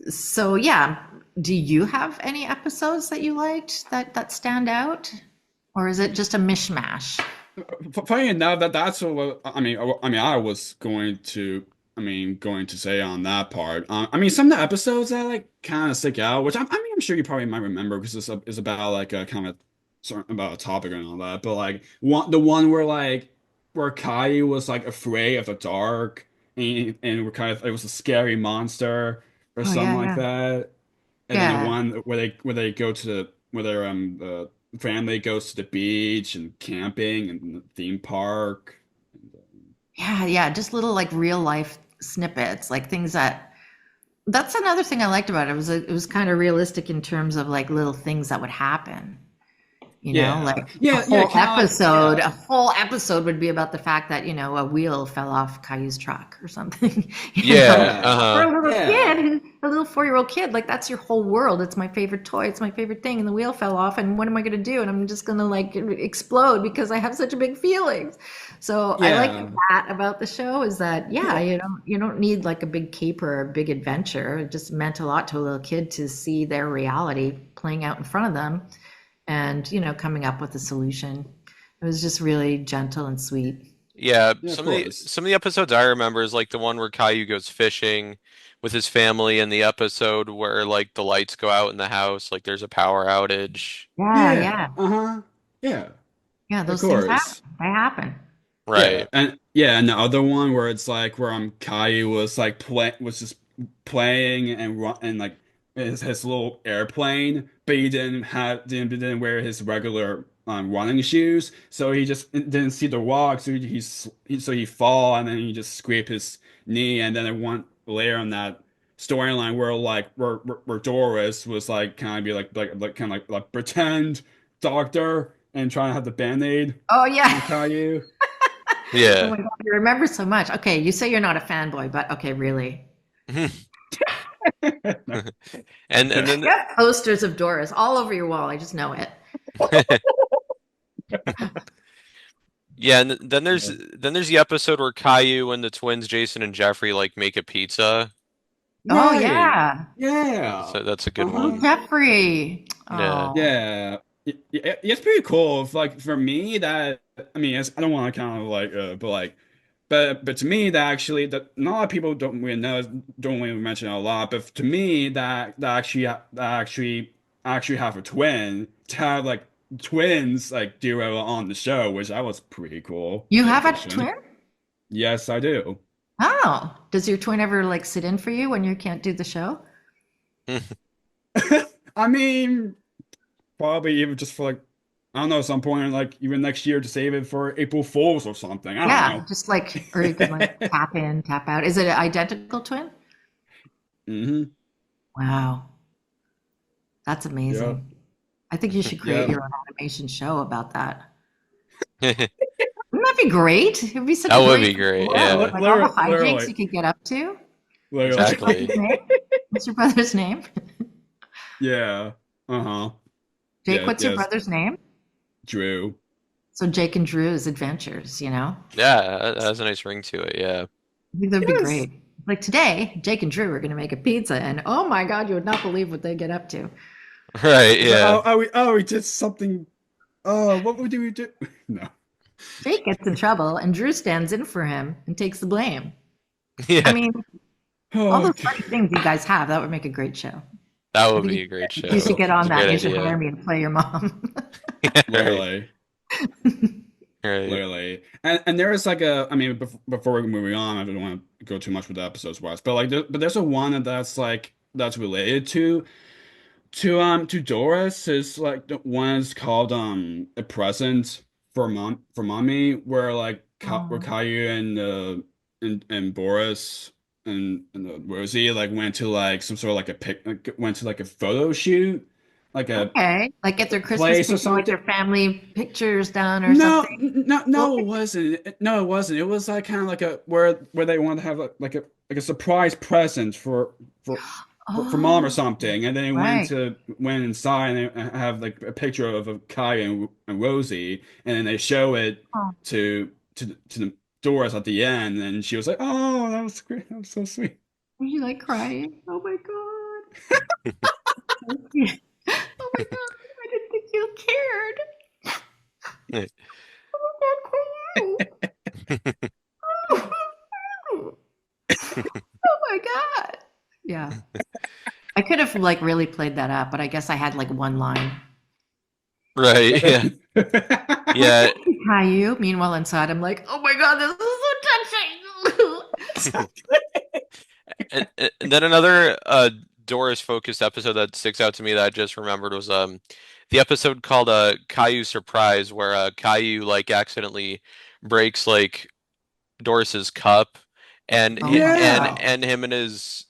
so yeah, do you have any episodes that you liked that stand out, or is it just a mishmash? Funny enough, that's what I was going to say on that part. Some of the episodes that like kind of stick out, which I'm sure you probably might remember because it's about like a kind of about a topic and all that. But like the one where Caillou was like afraid of the dark and we're kind of it was a scary monster or Oh something yeah, like yeah, that. And then the yeah. one where they go to where the family goes to the beach and camping and the theme park. Yeah, yeah, just little like real life snippets, like things that's another thing I liked about it. It was kind of realistic in terms of like little things that would happen. Like Yeah, yeah, yeah, kind of like a yeah, whole episode would be about the fact that, a wheel fell off Caillou's truck or something, Yeah. yeah, For Uh-huh. a little yeah, kid, a little 4-year-old kid, like that's your whole world. It's my favorite toy. It's my favorite thing. And the wheel fell off. And what am I going to do? And I'm just going to like explode because I have such big feelings. So I like yeah, that about the show is that, yeah, yeah, you don't need like a big cape or a big adventure. It just meant a lot to a little kid to see their reality playing out in front of them and, coming up with a solution. It was just really gentle and sweet. Yeah. yeah, of Some of the course. some of the episodes I remember is like the one where Caillou goes fishing with his family in the episode where like the lights go out in the house, like there's a power outage. Yeah, Yeah. yeah, Uh-huh. Yeah. yeah. Of Those things happen. course. They happen. Yeah. Right. And the other one where it's like where Caillou was like was just playing and like his little airplane, but he didn't wear his regular running shoes, so he just didn't see the walk, so he fall and then he just scraped his knee, and then it went later on that storyline where where Doris was like kind of be like kind of like pretend doctor and trying to have the band-aid Oh on yeah. Caillou. Oh Yeah. my God, you remember so much. Okay, you say you're not a fanboy, but okay, really. And then You have posters of Doris all over your wall. I just know it. yeah, and then there's the episode where Caillou and the twins Jason and Jeffrey like make a pizza. Oh Right. yeah. Yeah. So that's a good Oh, Uh-huh. one. Jeffrey. Yeah. Oh. Yeah. It's pretty cool. Like for me, that I mean, I don't want to kind of like, but like, but to me, that actually, that not a lot of people don't really know, don't really mention it a lot. But to me, that actually have a twin to have like twins like duo on the show, which that was pretty cool You have a addition. twin? Yes, I do. Oh. Does your twin ever like sit in for you when you can't do the show? I mean, probably even just for like, I don't know, some point like even next year to save it for April Fools or something. I Yeah, don't just like, or you can like know. tap in, tap out. Is it an identical twin? hmm Wow, that's Yeah. amazing. I think you should create Yeah. your own animation show about that. Wouldn't that be great? It'd be such That a would great be great. world. Yeah. Like all the hijinks Literally. you could get up to. What's your Literally. brother's Exactly. name? What's your brother's name? Yeah. Uh-huh. Jake, what's your Yes. brother's name? Drew. So Jake and Drew's adventures, you know? Yeah, that has a nice ring to it. Yeah. I think that'd be Yes. great. Like today, Jake and Drew are going to make a pizza, and oh my God, you would not believe what they get up to. Right. It's like, Yeah. we did something. Oh, what would we do? No. Jake gets in trouble, and Drew stands in for him and takes the blame. I Yeah. mean, all Oh, those funny things you guys have, that would make a great show. That I would think be a great show. you should get on It's a that. great You should idea. hire me to play your mom. Right. literally. Right. Literally. And there is like I mean, before we're moving on, I don't want to go too much with the episodes wise, but like, but there's a one that's like, that's related to Doris, is like the one is called A Present for Mommy, where like where Oh, Caillou and Boris and Rosie like went to like some sort of like went to like a photo shoot, like a okay. Like get their Christmas place or picture, like something. their family pictures done or No, something. no, it wasn't. No, it wasn't. It was like kind of like a where they wanted to have like a surprise present for for mom or Oh, something, and then they right. went inside and they have like a picture of Kai and Rosie, and then they show it Oh, to the Doris at the end, and she was like, "Oh, that was great. That was so sweet." are you like crying? Oh my God. Oh my God. I didn't think you cared. Oh, Dad, Caillou. Oh my God. Yeah. I could have like really played that up, but I guess I had like one line. Right. Yeah. Yeah. Caillou. Meanwhile, inside, I'm like, oh my God, this is so touching. And then another Doris focused episode that sticks out to me that I just remembered was the episode called Caillou Surprise, where Caillou like accidentally breaks like Doris's cup, and Oh hi- my and God.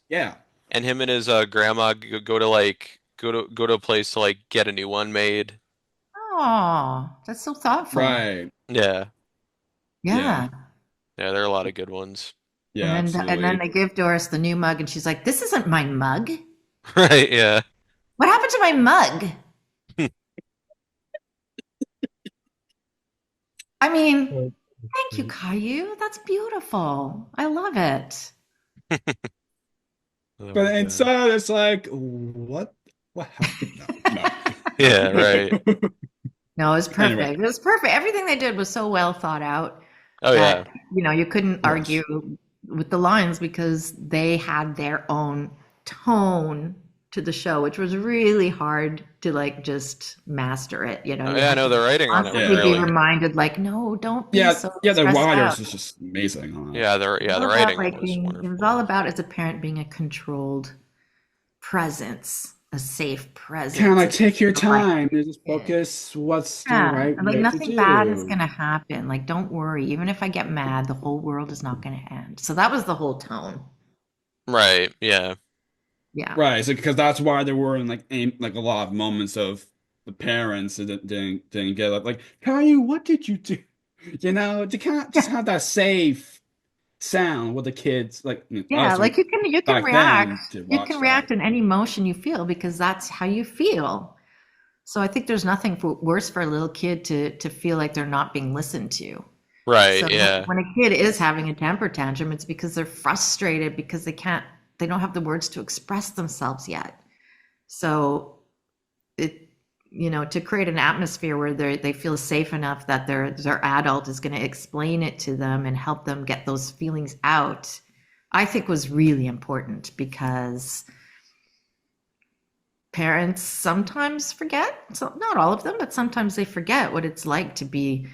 Yeah, and him and his yeah, grandma go to like go to a place to like get a new one made. Oh, that's so thoughtful. right, Yeah. yeah, Yeah. Yeah, there are a lot of good ones. yeah, And then they absolutely. give Doris the new mug, and she's like, "This isn't my mug. Right, yeah. What happened to my mug?" I mean, thank you, Caillou. That's beautiful. I love it. Oh my But God. inside, it's like, what happened? No, Yeah, right. no. No, it was Anyway, perfect. It was perfect. Everything they did was so well thought out Oh that, yeah. you couldn't yes. argue with the lines because they had their own tone to the show, which was really hard to like just master it. You know, Oh, you yeah, I have know to the writing on it was constantly Yeah. be really reminded, like, no, don't be Yeah, so yeah, the stressed writers out. is just amazing on it. the All about writing like was being, it was all wonderful. about as a parent being a controlled presence, a safe Kind of presence. like And take your like, time, just focus what's the yeah, right and like way to nothing bad is do. gonna happen. Like, don't worry. Even if I get mad, the whole world is not gonna end. So that was the whole tone. Right, yeah. Yeah. Right, so because that's why there were like like a lot of moments of the parents that didn't get up, like, Caillou, what did you do? You know, they can't just Yeah. have that safe sound with the kids, like, Yeah, obviously like you can back react. then to You can watch that. react in any emotion you feel because that's how you feel. So I think there's nothing worse for a little kid to feel like they're not being listened to. Right, So yeah. when a kid is having a temper tantrum, it's because they're frustrated because they don't have the words to express themselves yet. So it, to create an atmosphere where they feel safe enough that their adult is going to explain it to them and help them get those feelings out, I think was really important because parents sometimes forget, so not all of them, but sometimes they forget what it's like to be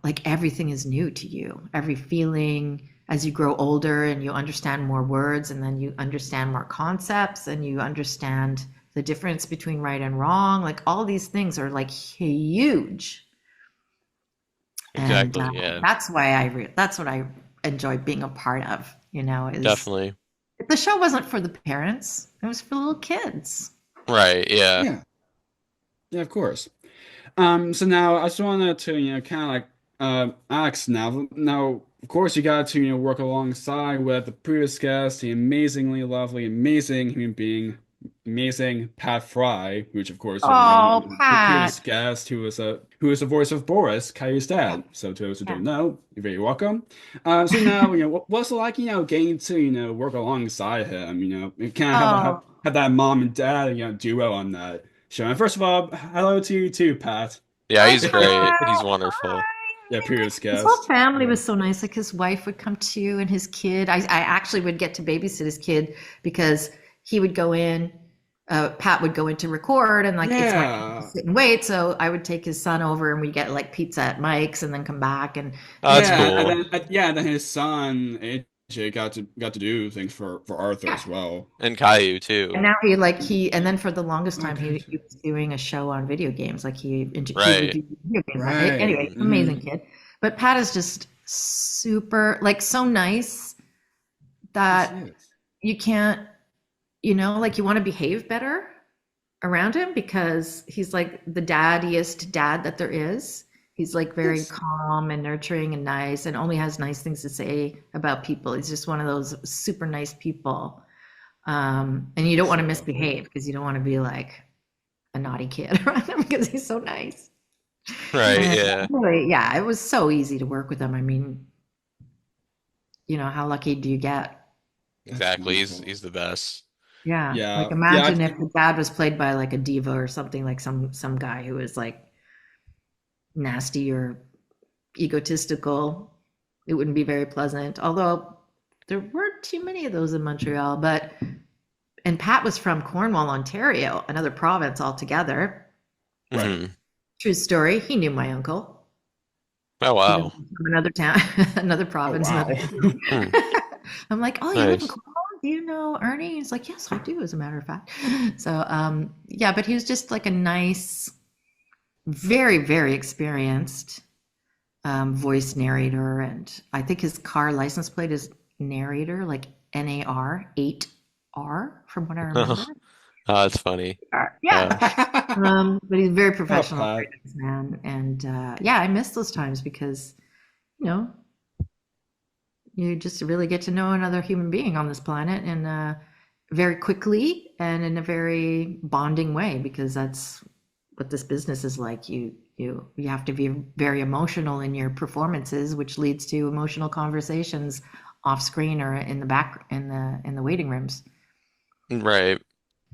like everything is new to you. Every feeling as you grow older and you understand more words and then you understand more concepts and you understand the difference between right and wrong. Like all these things are like huge. And Exactly, yeah. that's why that's what I enjoy being a part of, is Definitely. the show wasn't for the parents. It was for little kids. Right, yeah. Yeah, yeah, of course. So now I just wanted to, kind of like ask now. Now, of course, you got to, work alongside with the previous guest, the amazingly lovely, amazing human being, amazing Pat Fry, which of course, Oh, the Pat. previous guest who is the voice of Boris, Caillou's dad. So to those who Yeah. don't know, you're very welcome. So now, what's it like, getting to, work alongside him, you kind of Oh, have that mom and dad, duo on that show. And first of all, hello to you too, Pat. Yeah, oh, he's great. Pat. He's Hi. wonderful. Yeah, previous His whole guest. family Yeah. was so nice. Like his wife would come too, and his kid. I actually would get to babysit his kid because he would go in. Pat would go in to record, and like it's my turn to Yeah. sit and wait. So I would take his son over, and we'd get like pizza at Mike's, and then come back. And Oh, you that's know, Yeah, and cool. then then his son AJ got to do things for Arthur yeah. as well. And Caillou And too. now and then for the longest Oh, time God. he was doing a show on video games. Like he would Right. do video games. Anyway, Right. amazing kid. But Pat is just super, like so nice Yes, he that is. you can't, like you want to behave better around him because he's like the daddiest dad that there is. He's like very Yes. calm and nurturing and nice and only has nice things to say about people. He's just one of those super nice people. And you don't want So to lovely. misbehave because you don't want to be like a naughty kid around him because he's so nice. Right, And yeah. really, yeah, it was so easy to work with him. I mean, how lucky do you get? That's Exactly. wonderful. He's the best. Yeah, like Yeah. Yeah. imagine if the dad was played by like a diva or something, like some guy who was like nasty or egotistical. It wouldn't be very pleasant. Although there weren't too many of those in Montreal, and Pat was from Cornwall, Ontario, another province altogether. Right. Hmm. True story. He knew my uncle, Oh, even though wow. he's from another town, another Oh, province, wow. another city. Hmm. I'm like, oh, you live in Nice. Cornwall? Do you know Ernie? He's like, yes, I do, as a matter of fact. So, yeah, but he was just like a nice, very, very experienced voice narrator. And I think his car license plate is narrator, like NAR, 8R, from what I remember. Oh, that's funny. Yeah. But he's very Oh, professional, very Pat. nice man. And yeah, I miss those times because, you know, you just really get to know another human being on this planet and very quickly and in a very bonding way because that's what this business is like. You have to be very emotional in your performances, which leads to emotional conversations off screen or in the back in the waiting rooms. Right.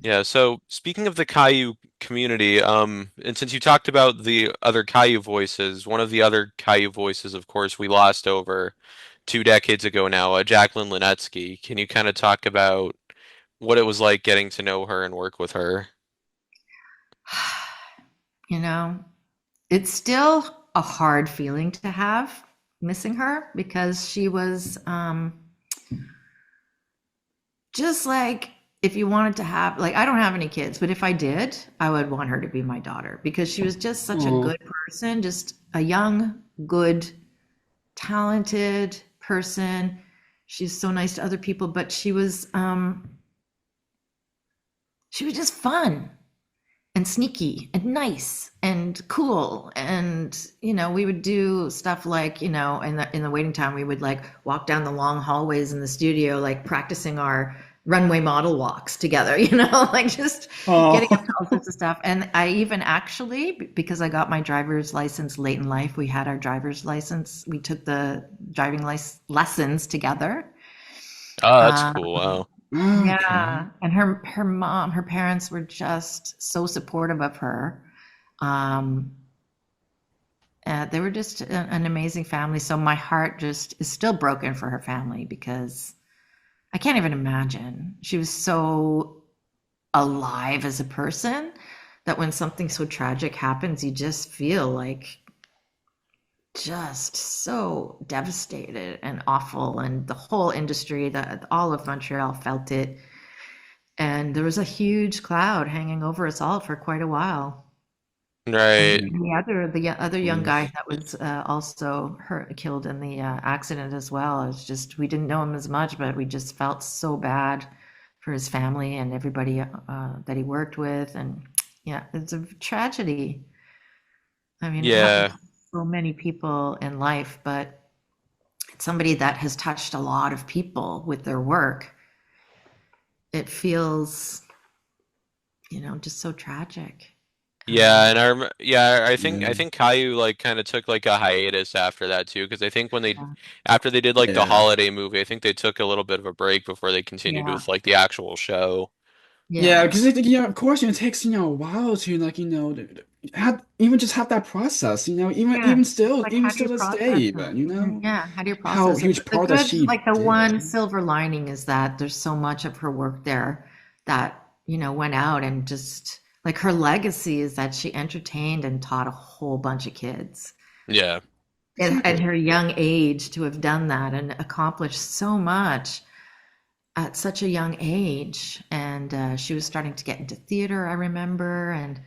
Yeah, so speaking of the Caillou community, and since you talked about the other Caillou voices, one of the other Caillou voices, of course, we lost over 2 decades ago now, Jaclyn Linetsky. Can you kind of talk about what it was like getting to know her and work with her? You know, it's still a hard feeling to have missing her because she was just like if you wanted to have like I don't have any kids, but if I did, I would want her to be my daughter because she was just such a Oh, good person, just a young, good, talented person. She's so nice to other people, but she was just fun and sneaky and nice and cool. And we would do stuff like in the waiting time we would like walk down the long hallways in the studio like practicing our runway model walks together, like just getting up to oh, all sorts of stuff. And I even actually, because I got my driver's license late in life, we had our driver's license, we took the driving lessons together. Oh, that's uh, cool. Wow. okay. yeah, and her parents were just so supportive of her. Um, they were just an amazing family. So my heart just is still broken for her family because I can't even imagine. She was so alive as a person that when something so tragic happens, you just feel like just so devastated and awful. And the whole industry, that all of Montreal felt it. And there was a huge cloud hanging over us all for quite a while. And Right. the other young Oof. guy that was also hurt, killed in the accident as well. It's just we didn't know him as much, but we just felt so bad for his family and everybody that he worked with. And yeah, it's a tragedy. I mean, it happens Yeah. to so many people in life, but it's somebody that has touched a lot of people with their work. It feels, just so tragic. Yeah, Um, and yeah, I Yeah. think Caillou like kind of took like a hiatus after that too, because I think when they yeah, after they did like the Yeah. holiday movie, I think they took a little bit of a break before they continued yeah, with like the actual show. Yeah, yeah, because yeah, of course, it takes a while to like have even just have that process. Even yeah. It's like, even how do still you this day, process it? even Yeah, how do you how process it? huge But the part that good, she like the one did. silver lining is that there's so much of her work there that, went out and just like her legacy is that she entertained and taught a whole bunch of kids. Yeah. At Exactly. her young age to have done that and accomplished so much at such a young age. And she was starting to get into theater, I remember, and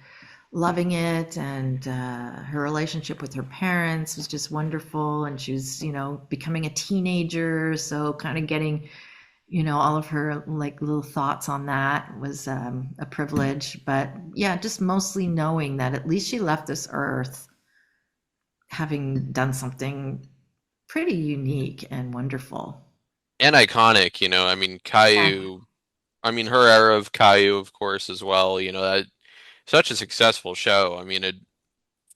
loving it. And her relationship with her parents was just wonderful. And she was, becoming a teenager. So kind of getting, all of her like little thoughts on that was a privilege. But yeah, just mostly knowing that at least she left this earth having done something pretty unique and wonderful. And iconic, you know. I mean, Yeah. Caillou, I mean her era of Caillou, of course, as well, that such a successful show. I mean,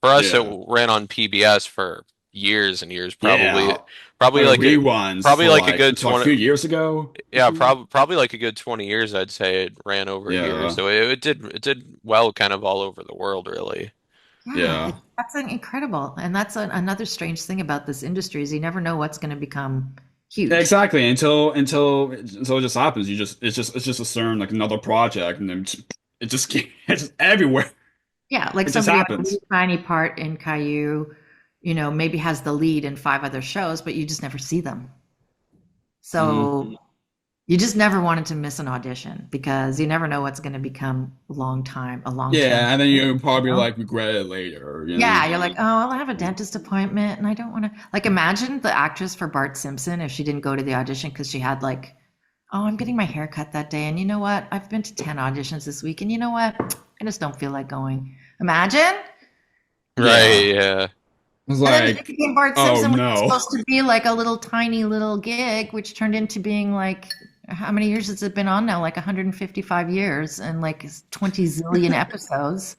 for us it Yeah. ran on PBS for years and years, Yeah. probably Like like a reruns probably for like a like good until like a few 20 years ago or yeah, something. probably like a good 20 years I'd say it ran over here. Yeah. So it did well kind of all over the world really. Yeah, Yeah. that's incredible. And that's another strange thing about this industry is you never know what's going to become huge. Exactly. Until it just happens. It's just a certain like another project, and then it just it's just everywhere. Yeah, like It just somebody on a happens. really tiny part in Caillou, maybe has the lead in five other shows, but you just never see them. Hmm. So you just never wanted to miss an audition because you never know what's going to become a long-term Yeah, and then career, you you probably know? like regret it later. Yeah, you're like, oh, well, I have a dentist appointment and I don't want to. Like, imagine the actress for Bart Simpson if she didn't go to the audition because she had, like, oh, I'm getting my hair cut that day. And you know what? I've been to 10 auditions this week. And you know what? I just don't feel like going. Imagine. Yeah. Right, yeah. I was And then it like, became Bart oh Simpson, which was no. supposed to be like a little tiny little gig, which turned into being like, how many years has it been on now? Like 155 years and like 20 zillion episodes.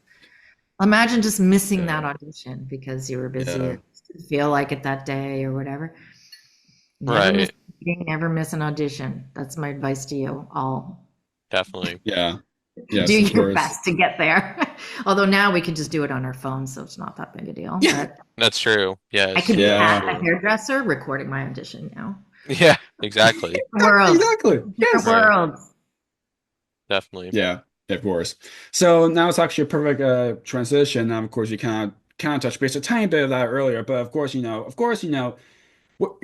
Imagine just missing that Yeah. audition because you were busy Yeah. or didn't feel like it that day or whatever. Never miss Right. a meeting, never miss an audition. That's my advice to you all. Definitely. Yeah. Yes, Do of your course. best to get there. Although now we can just do it on our phones, so it's not that big a deal. Yeah. But That's true. I Yes, could be that's Yeah. at a true. hairdresser recording my audition now. Yeah, exactly. Worlds, Exactly. different Yes. Right. worlds. Definitely. Yeah, of course. So now it's actually a perfect transition. Now, of course, you kind of touched base a tiny bit of that earlier, but what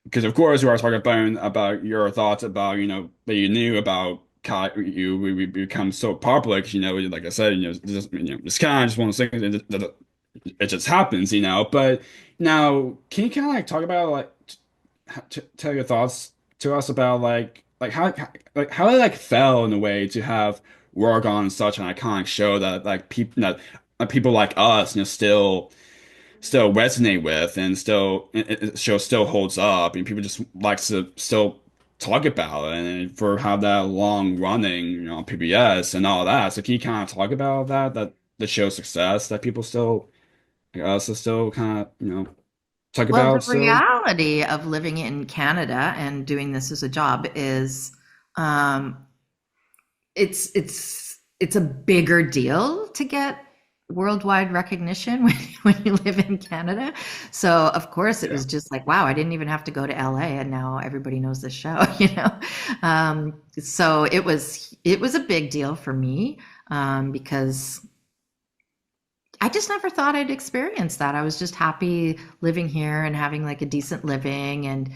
because of course you are talking about your thoughts about that you knew about you we become so popular 'cause, like I said, it's kind of just one of those things that it just happens, But now, can you kind of like talk about like tell your thoughts to us about how it like fell in a way to have work on such an iconic show that like people like us, still resonate with and still show still holds up and people just likes to still talk about it and for how that long running, on PBS and all that. So can you kind of talk about that the show's success that people still like us is still kind of, talk Well, the about still? reality of living in Canada and doing this as a job is, um, it's a bigger deal to get worldwide recognition when you live in Canada. So of course it Yeah. was just like, wow, I didn't even have to go to LA and now everybody knows this show, So it was a big deal for me, because I just never thought I'd experience that. I was just happy living here and having like a decent living and,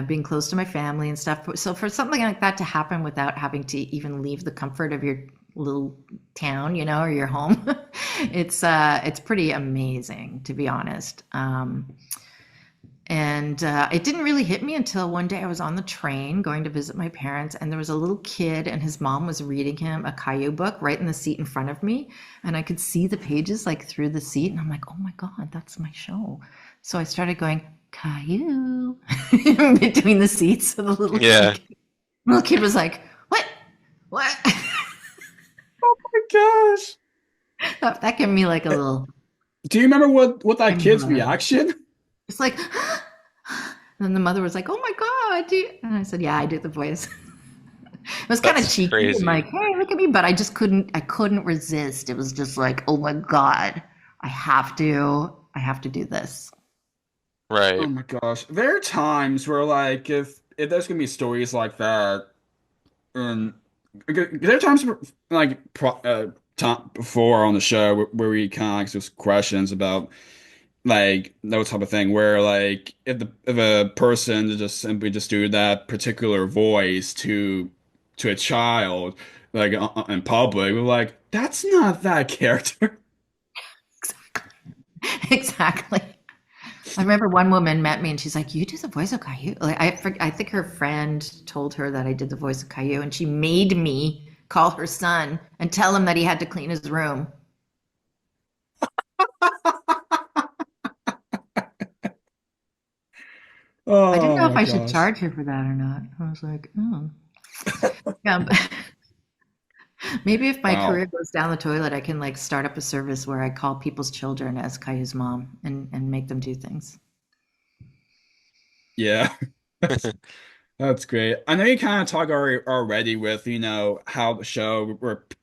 being close to my family and stuff. So for something like that to happen without having to even leave the comfort of your little town, or your home, it's pretty amazing, to be honest. And it didn't really hit me until one day I was on the train going to visit my parents, and there was a little kid, and his mom was reading him a Caillou book right in the seat in front of me. And I could see the pages like through the seat. And I'm like, oh my God, that's my show. So I started going, Caillou, between the seats. So the Yeah. little kid was like, what? What? Oh my gosh. That gave me like a little, Do you remember what that kid's and reaction? it's like, and then the mother was like, oh my God. And I said, yeah, I do the voice. It was kind of That's cheeky and crazy. like, hey, look at me, but I couldn't resist. It was just like, oh my God, I have to do this. Oh Right. my gosh. There are times where like if there's gonna be stories like that, and there are times where, like time before on the show where we kind of ask questions about like that type of thing where like if a person just simply just do that particular voice to a child like in public, we're like, that's not that character. Exactly. I remember one woman met me and she's like, you do the voice of Caillou? Like, I think her friend told her that I did the voice of Caillou, and she made me call her son and tell him that he had to clean his room. I didn't Oh know if my I should gosh. charge her for that or not. I was like, oh. Yeah, maybe if my career Wow. goes down the toilet, I can like start up a service where I call people's children as Caillou's mom and make them do things. Yeah. That's great. I know you kind of talk already with, how the show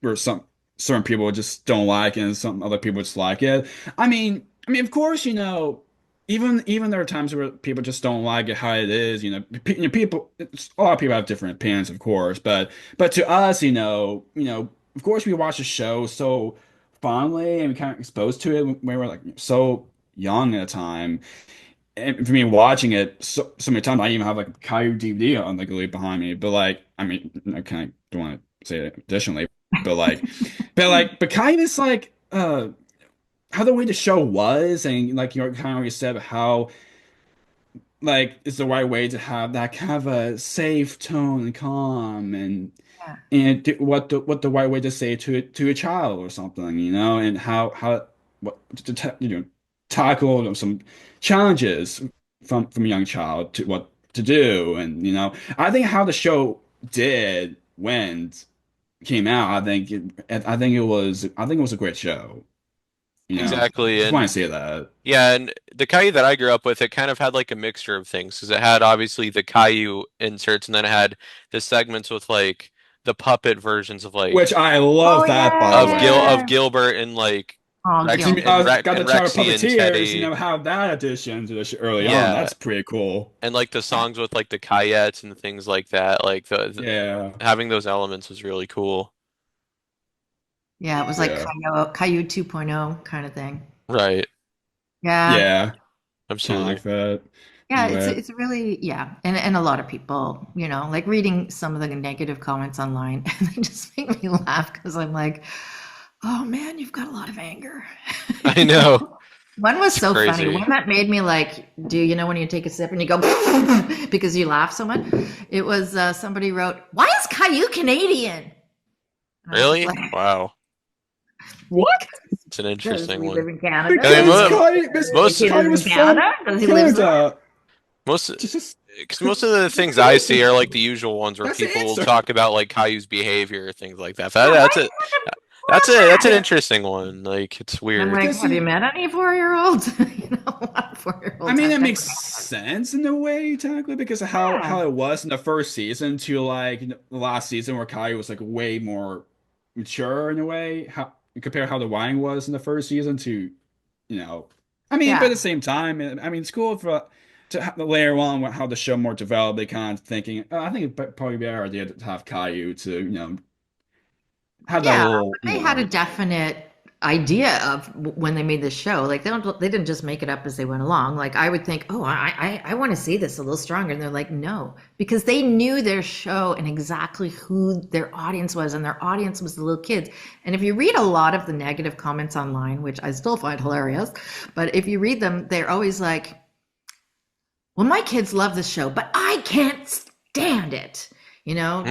where some certain people just don't like it and some other people just like it. I mean, of course, even there are times where people just don't like it how it is. People, a lot of people have different opinions, of course, but to us, of course, we watch the show so fondly and we kind of exposed to it when we were like so young at a time. And for me, watching it so many times, I even have like a Caillou DVD on the glued behind me. But like, I mean, I kind of don't want to say it additionally, but but Caillou is like how the way the show was, and like kind of always said how like it's the right way to have that kind of a safe tone and calm Yeah. what the right way to say to a child or something, and how what to tackle some challenges from a young child to what to do, and I think how the show did when it came out, I think it was a great show, Exactly. just want And to say that. yeah, and the Caillou that I grew up with, it kind of had like a mixture of things because it had obviously the Caillou inserts, and then it had the segments with like the puppet versions of which like I Oh love that, by the of way. Gilbert and like Oh, See, got the Charter Rexy and Puppeteers, Teddy. have that addition to the early on. Yeah, That's pretty cool. and like the songs with like the Cayettes and things like that. Like Yeah, having those elements was really cool. yeah, it was like yeah, Caillou 2.0 kind of thing. Right. Yeah. yeah. Kind of like Absolutely. that. Yeah, Anyway, it's really, yeah. And a lot of people, like reading some of the negative comments online, and they just make me laugh because I'm like, oh man, you've got a lot of anger. I You know. know? One was It's so funny. crazy. One that made me like, when you take a sip and you go because you laugh so much? It was somebody wrote, "Why is Caillou Canadian?" And I was just Really? like, Wow. what? It's an "Does interesting he live one. in Canada? I mean, Because Does the most kid Kai live in was from Canada? Does he live there?" Canada. most Just because most of the things I see are like the usual ones where that's the people answer. talk about like Caillou's behavior or things like that. Yeah, why That's do it. you have to That's an format it? interesting one. Like it's And I'm weird. like, Because have you see, met any 4-year-olds? What I 4-year-olds mean, have it temper makes tantrums? sense in a way, technically, because of Yeah, how it was in the first season to like the last season where Kai was like way more mature in a way. How compare how the wine was in the first season to, you know, I mean, but at yeah, the same time, I mean, it's cool for later on how the show more developed. They kind of thinking, I think it'd probably be a better idea to have Caillou to have that yeah. little But they had a definite idea of when they made the show. Like they didn't just make it up as they went along. Like I would think, oh, I want to see this a little stronger, and they're like, no, because they knew their show and exactly who their audience was, and their audience was the little kids. And if you read a lot of the negative comments online, which I still find hilarious, but if you read them, they're always like, well, my kids love the show, but I can't stand it. You know,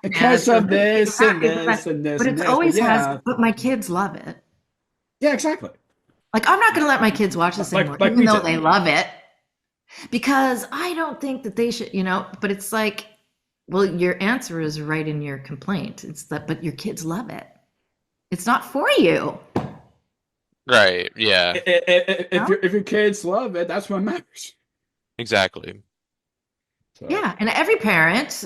because so of this and exactly, this and this but and it's this. But always has, yeah, but my kids love it. yeah, exactly. Like, I'm not going to let my kids watch this anymore, Like even we though did. they love it, because I don't think that they should, but it's like, well, your answer is right in your complaint. It's that, but your kids love it. It's not for you. Right. Yeah. If your kids love it, that's what matters. Exactly. So Yeah, and every parent,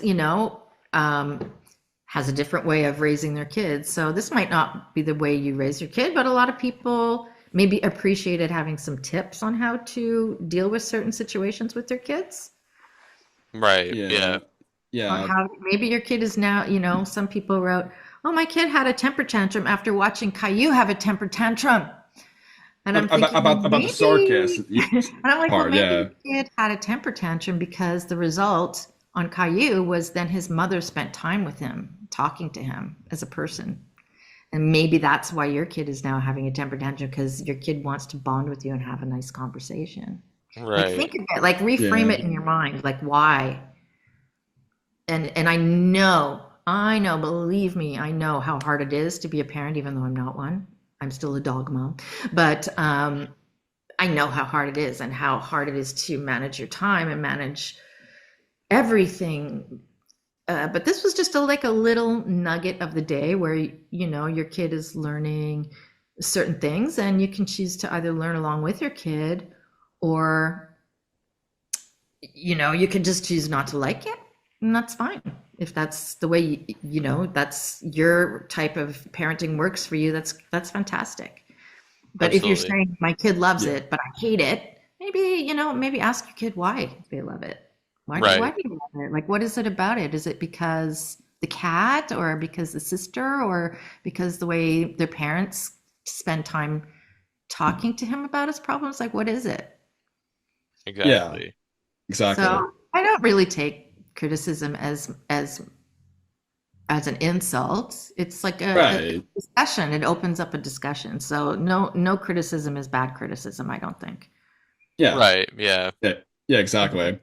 has a different way of raising their kids. So this might not be the way you raise your kid, but a lot of people maybe appreciated having some tips on how to deal with certain situations with their kids. Right. yeah, Yeah. Or yeah. how maybe your kid is now, some people wrote, "Oh, my kid had a temper tantrum after watching Caillou have a temper tantrum." And I'm thinking, well, About the circus maybe, and I'm like, well, part. maybe Yeah, the kid had a temper tantrum because the result on Caillou was then his mother spent time with him, talking to him as a person. And maybe that's why your kid is now having a temper tantrum because your kid wants to bond with you and have a nice conversation. Like Right. think of it, like reframe yeah, it in your mind, like why? And I know, believe me, I know how hard it is to be a parent, even though I'm not one. I'm still a dog mom, but I know how hard it is and how hard it is to manage your time and manage everything. But this was just like a little nugget of the day where your kid is learning certain things, and you can choose to either learn along with your kid, or you could just choose not to like it, and that's fine. If that's the way that's your type of parenting works for you, that's fantastic. But if you're Absolutely. saying my kid loves yeah. it, but I hate it, maybe ask your kid why they love it. Why Right. do you love it? Like, what is it about it? Is it because the cat, or because the sister, or because the way their parents spend time talking to him about his problems? Like, what is it? Yeah, Exactly. exactly. So I don't really take criticism as an insult. It's like a Right. discussion. It opens up a discussion. So no criticism is bad criticism, I don't think. Yeah, Right. Yeah. yeah, yeah, exactly.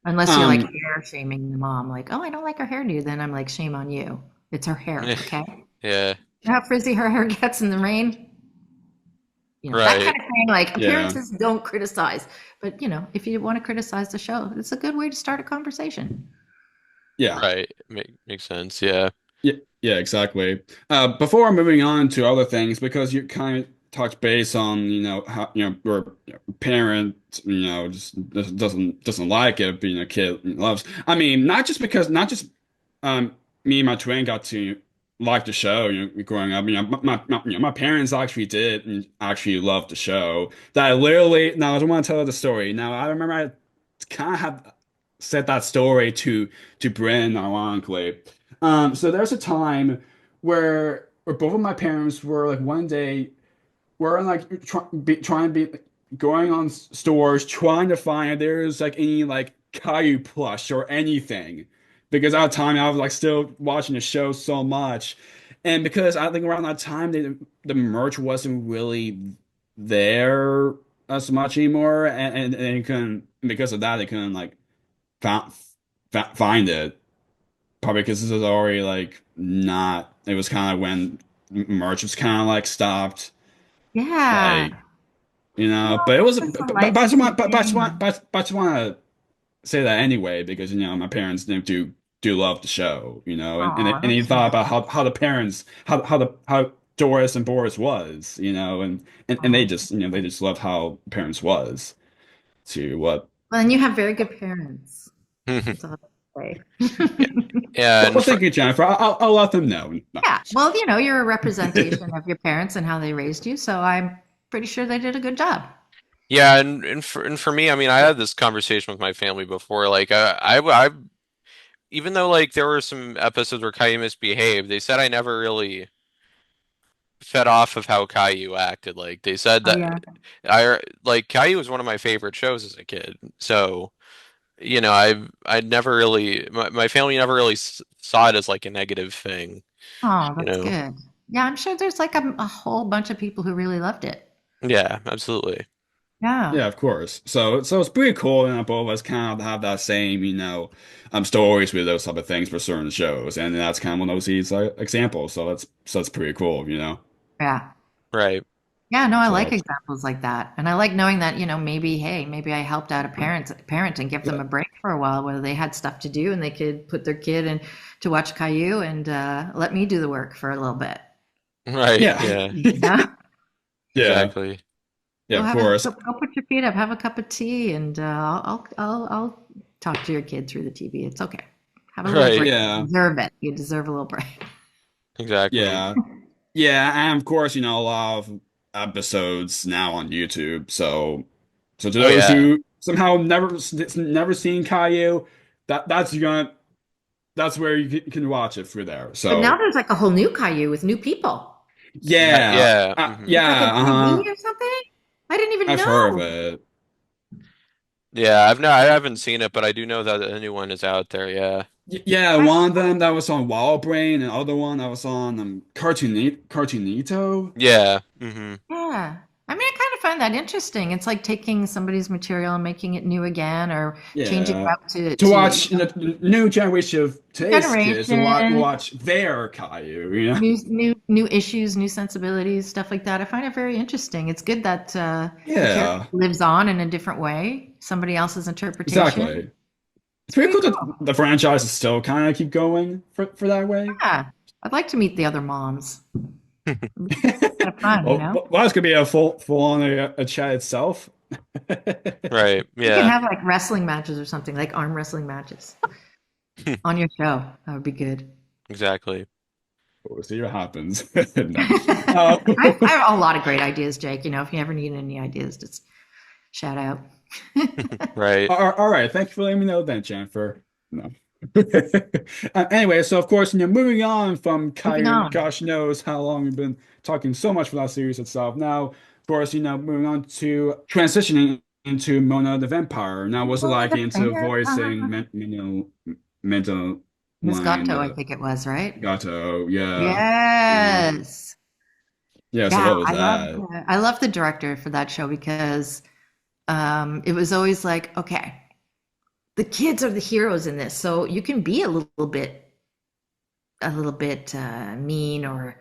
Unless you're like Um, hair shaming the mom, like, oh, I don't like her hairdo, then I'm like, shame on you. It's her hair, okay? Yeah. You know how frizzy her hair gets in the rain? That Right. kind of thing. Like yeah, appearances don't criticize. But if you want to criticize the show, it's a good way to start a conversation. yeah. Right. Makes sense. Yeah. Yeah, yeah, exactly. Before moving on to other things, because you kind of touched base on, how, your parent, just doesn't like it being a kid loves. I mean, not just me and my twin got to like the show, growing up. My parents actually did and actually loved the show. That I literally, now I don't want to tell the story. Now I remember I kind of had said that story to Bryn, ironically. So there's a time where both of my parents were like one day we're like trying to be going on stores trying to find if there's like any like Caillou plush or anything because at the time I was like still watching the show so much and because I think around that time the merch wasn't really there as much anymore and you couldn't because of that they couldn't like found, find it probably because this was already like not it was kind of when merch was kind of like stopped Yeah. like but it Well, was, that's a but I just want, licensing thing. but I just want to say that anyway because my parents do love the show, Oh, and he that's thought nice. about how the parents how Doris and Boris was, and they Oh. just they just loved how parents was to what. Well, and you have very good parents. That's all I have to Yeah, say. yeah, Well, thank you, Jennifer. I'll let them know. No. Yeah. Well, you're a representation of your parents and how they raised you, so I'm pretty sure they did a good job. yeah, and for me, I mean, I had this conversation with my family before. Like, I even though like there were some episodes where Caillou misbehaved, they said I never really fed off of how Caillou acted. Like, they said Oh that yeah. I like Caillou was one of my favorite shows as a kid. So, I never really my family never really saw it as like a negative thing. Oh, You that's know? good. Yeah, I'm sure there's like a whole bunch of people who really loved it. Yeah, absolutely. Yeah. Yeah, of course. So it's pretty cool, and both of us kind of have that same, stories with those type of things for certain shows, and that's kind of one of these examples. So that's pretty cool. Yeah. Right. Yeah, no, I So like that's examples like that. And I like knowing that, maybe, hey, maybe I helped out a parent and give them yeah, a break for a while where they had stuff to do and they could put their kid in to watch Caillou and let me do the work for a little bit. Right. yeah, Yeah. Yeah. yeah, Exactly. yeah, of course. Go put your feet up, have a cup of tea, and I'll talk to your kid through the TV. It's okay. Have a little Right. break. You Yeah, deserve it. You deserve a little break. Exactly. yeah, yeah, and of course, a lot of episodes now on YouTube. So to Oh those yeah. who somehow never seen Caillou, that's where you can watch it through there. But now So. there's like a whole new Caillou with new people. Yeah, Yeah. Hmm. It's like a yeah, uh-huh. TV or something. I didn't even I've heard of know. it. Yeah. I haven't seen it, but I do know that a new one is out there. Yeah. Yeah, I, one of them that was on Wild Brain, and the other one that was on Cartoonito. Yeah. Hmm. yeah. I mean, I kind of find that interesting. It's like taking somebody's material and making it new again, or changing it Yeah, up to to to watch the new generation of today's kids to generation, watch their Caillou. new issues, new sensibilities, stuff like that. I find it very interesting. It's good that the character Yeah, lives on in a different way, somebody else's interpretation. exactly. It's It's pretty pretty cool that cool. the franchise is still kind of keep going for that way. Yeah, I'd like to meet the other moms. It'd be kind of fun, you know. Well, that's gonna be a full on a chat itself. Right. We can Yeah. have like wrestling matches or something, like arm wrestling matches on your show. That would be good. Exactly. We'll see what happens. No. I have a lot of great ideas, Jake. If you ever need any ideas, just shout out. Right. All right. Thank you for letting me know then, Jennifer. No. Anyway, so of course, moving on from Moving Caillou, on. gosh knows how long we've been talking so much for that series itself. Now, of course, moving on to transitioning into Mona the Vampire. Now, what's it Oh, like the into fair. voicing mental Miss line Gotto, I think it was, right? Gato? Yeah. Yeah. Yes. Yeah, so Yeah, what was that? I love the director for that show because it was always like, okay, the kids are the heroes in this, so you can be a little bit mean or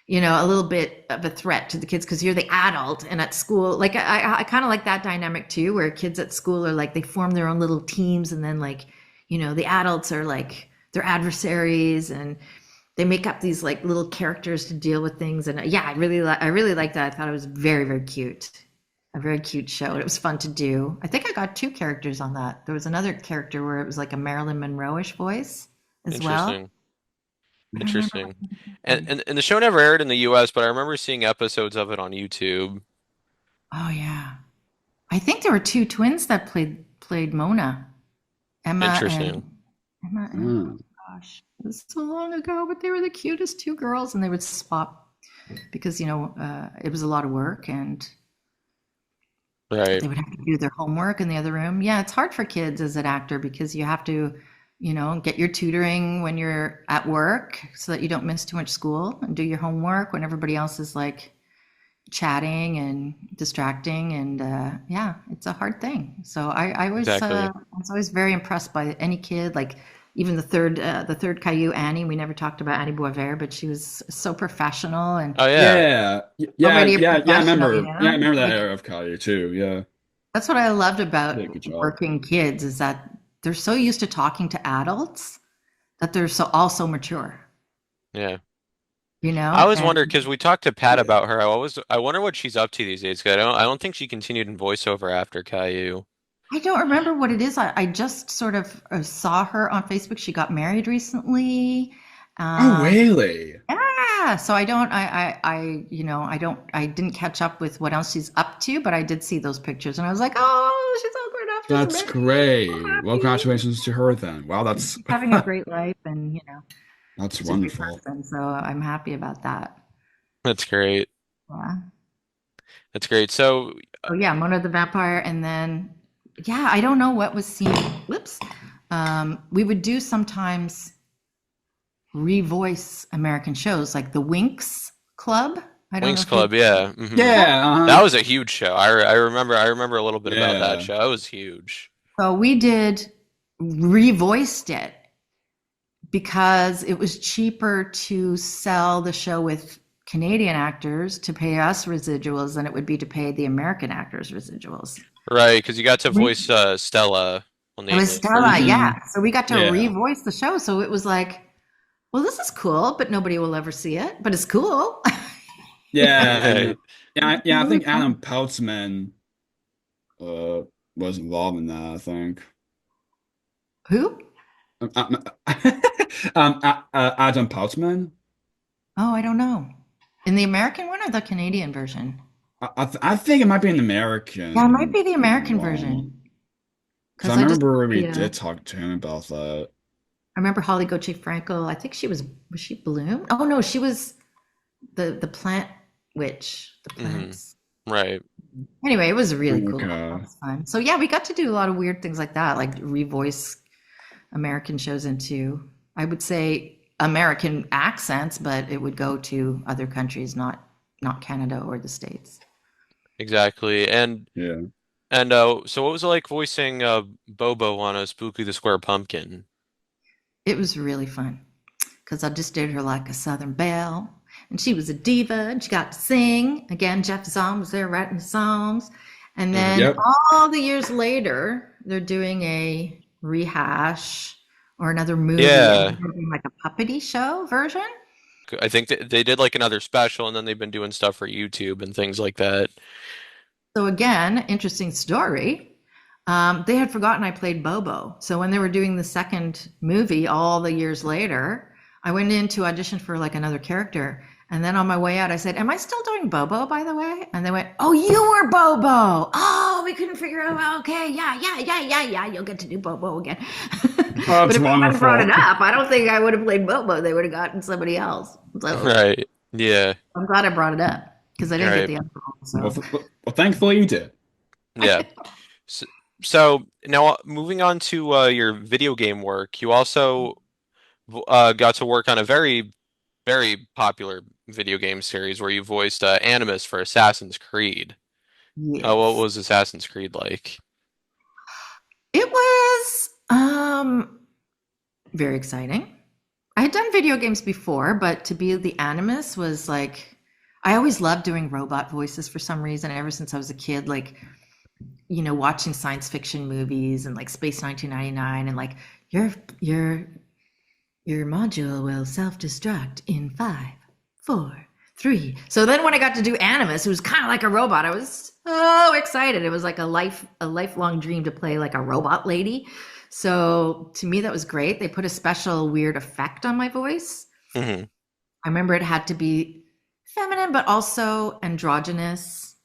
a little bit of a threat to the kids because you're the adult and at school. Like I kind of like that dynamic too, where kids at school are like they form their own little teams, and then like the adults are like their adversaries, and they make up these like little characters to deal with things. And yeah, I really liked that. I thought it was very, very cute. A very cute show. It was fun to do. I think I got two characters on that. There was another character where it was like a Marilyn Monroe-ish voice as well. Interesting. I don't remember Interesting. much of And, them. and and the show never aired in the US, but I remember seeing episodes of it on YouTube. Oh yeah. I think there were two twins that played Mona. Emma Interesting. and oh Mm. gosh, it was so long ago, but they were the cutest two girls, and they would swap because it was a lot of work, and Right. they would have to do their homework in the other room. Yeah, it's hard for kids as an actor because you have to, get your tutoring when you're at work so that you don't miss too much school, and do your homework when everybody else is like chatting and distracting. And yeah, it's a hard thing. So Exactly. I was always very impressed by any kid, like even the third Caillou, Annie. We never talked about Annie Boisvert, but she was so professional and Oh yeah. Yeah, already a I professional, remember. Yeah, I remember that Like, era of Caillou too. Yeah, that's what I loved did a about good job. working kids, is that they're so used to talking to adults that they're so mature, Yeah. I always and wonder because we talked to Pat Yeah. about her. I wonder what she's up to these days. 'Cause I don't think she continued in voiceover after Caillou. I don't remember what it is. I just sort of saw her on Facebook. She got married recently. Oh, Um, really? yeah, so I didn't catch up with what else she's up to, but I did see those pictures, and I was like, oh, she's all grown up. She's That's married. So great. Well, happy. congratulations to her then. Wow, that's She's having a great life, and that's she's a great wonderful. person. So I'm happy about that. That's great. Yeah. That's great. So, Oh yeah, Mona the Vampire, and then yeah, I don't know what was seen. Whoops. We would do sometimes revoice American shows like the Winx Club. I don't know Winx if you. Club, yeah. Yeah, That was a huge show. I remember a little bit about that yeah. show. It was huge. So we did revoiced it because it was cheaper to sell the show with Canadian actors to pay us residuals than it would be to pay the American actors residuals. Right, because you got to We voice Stella on the It was English Stella, version. Hmm. yeah. So we got to Yeah. revoice the show. So it was like, well, this is cool, but nobody will ever see it. But it's cool. Yeah, and Right. yeah, I Really think Adam fun. Peltzman uh was involved in that, I think. Who? Um, Adam Peltzman. Oh, I don't know. In the American one or the Canadian version? I think it might be an Yeah, it might be American the American one. version. Because I Because I just, remember we yeah. did talk to him about that. I remember Holly Goche Franco. I think was she Bloom? Oh no, she was the plant witch, the hmm plants. Right. Anyway, it was really cool. That Okay. was fun. So yeah, we got to do a lot of weird things like that, like revoice American shows into, I would say, American accents, but it would go to other countries, not Canada or the States. Exactly. Yeah. And so what was it like voicing Bobo on a Spooky the Square Pumpkin? It was really fun because I just did her like a Southern belle, and she was a diva, and she got to sing. Again, Jeff Zahn was there writing the songs, and hmm then Yep. all the years later, they're doing a rehash or another movie, and Yeah. they're doing like a puppety show version. I think they did like another special, and then they've been doing stuff for YouTube and things like that. So again, interesting story. They had forgotten I played Bobo. So when they were doing the second movie all the years later, I went in to audition for like another character. And then on my way out, I said, am I still doing Bobo, by the way? And they went, oh, you were Bobo. Oh, we couldn't figure out. Okay, yeah. You'll get to do Bobo again. Oh, But that's if I hadn't brought it wonderful. up, I don't think I would have played Bobo. They would have gotten somebody else. So Right. Yeah. I'm glad I brought it up because I didn't get Right. the other role. Well, So thankfully you did. Yeah. So, so now moving on to your video game work, you also got to work on a very, very popular video game series where you voiced Animus for Assassin's Creed. What yes. was Assassin's Creed like? It was very exciting. I had done video games before, but to be the Animus was like, I always loved doing robot voices for some reason ever since I was a kid, like, watching science fiction movies and like Space 1999 and like your your your module will self-destruct in 5, 4, 3. So then when I got to do Animus, it was kind of like a robot. I was so excited. It was like a lifelong dream to play like a robot lady. So to me, that was great. They put a special weird effect on my voice. Hmm. I remember it had to be feminine, but also androgynous,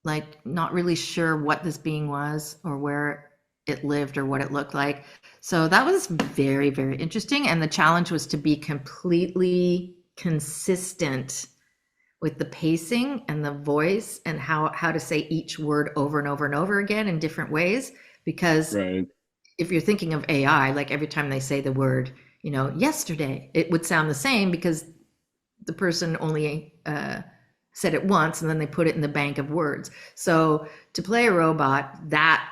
like not really sure what this being was or where it lived or what it looked like. So that was very, very interesting. And the challenge was to be completely consistent with the pacing and the voice and how to say each word over and over and over again in different ways. Because Right. if you're thinking of AI, like every time they say the word, yesterday, it would sound the same because the person only said it once and then they put it in the bank of words. So to play a robot that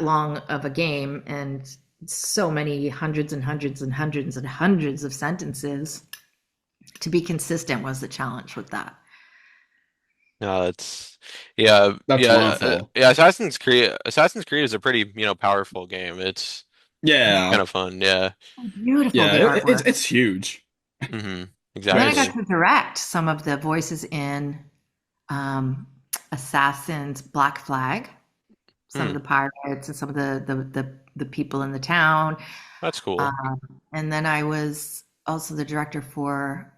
long of a game and so many hundreds and hundreds and hundreds and hundreds of sentences, to be consistent was the challenge with that. No, it's yeah, That's wonderful. yeah. Assassin's Creed is a pretty, powerful game. It's Yeah. kind of fun. Yeah. Beautiful, Yeah, the artwork. it's huge. Hmm. And then I got Exactly. to direct some of the voices in Assassin's Black Flag, some of Hmm. the pirates and some of the people in the town. That's cool. And then I was also the director for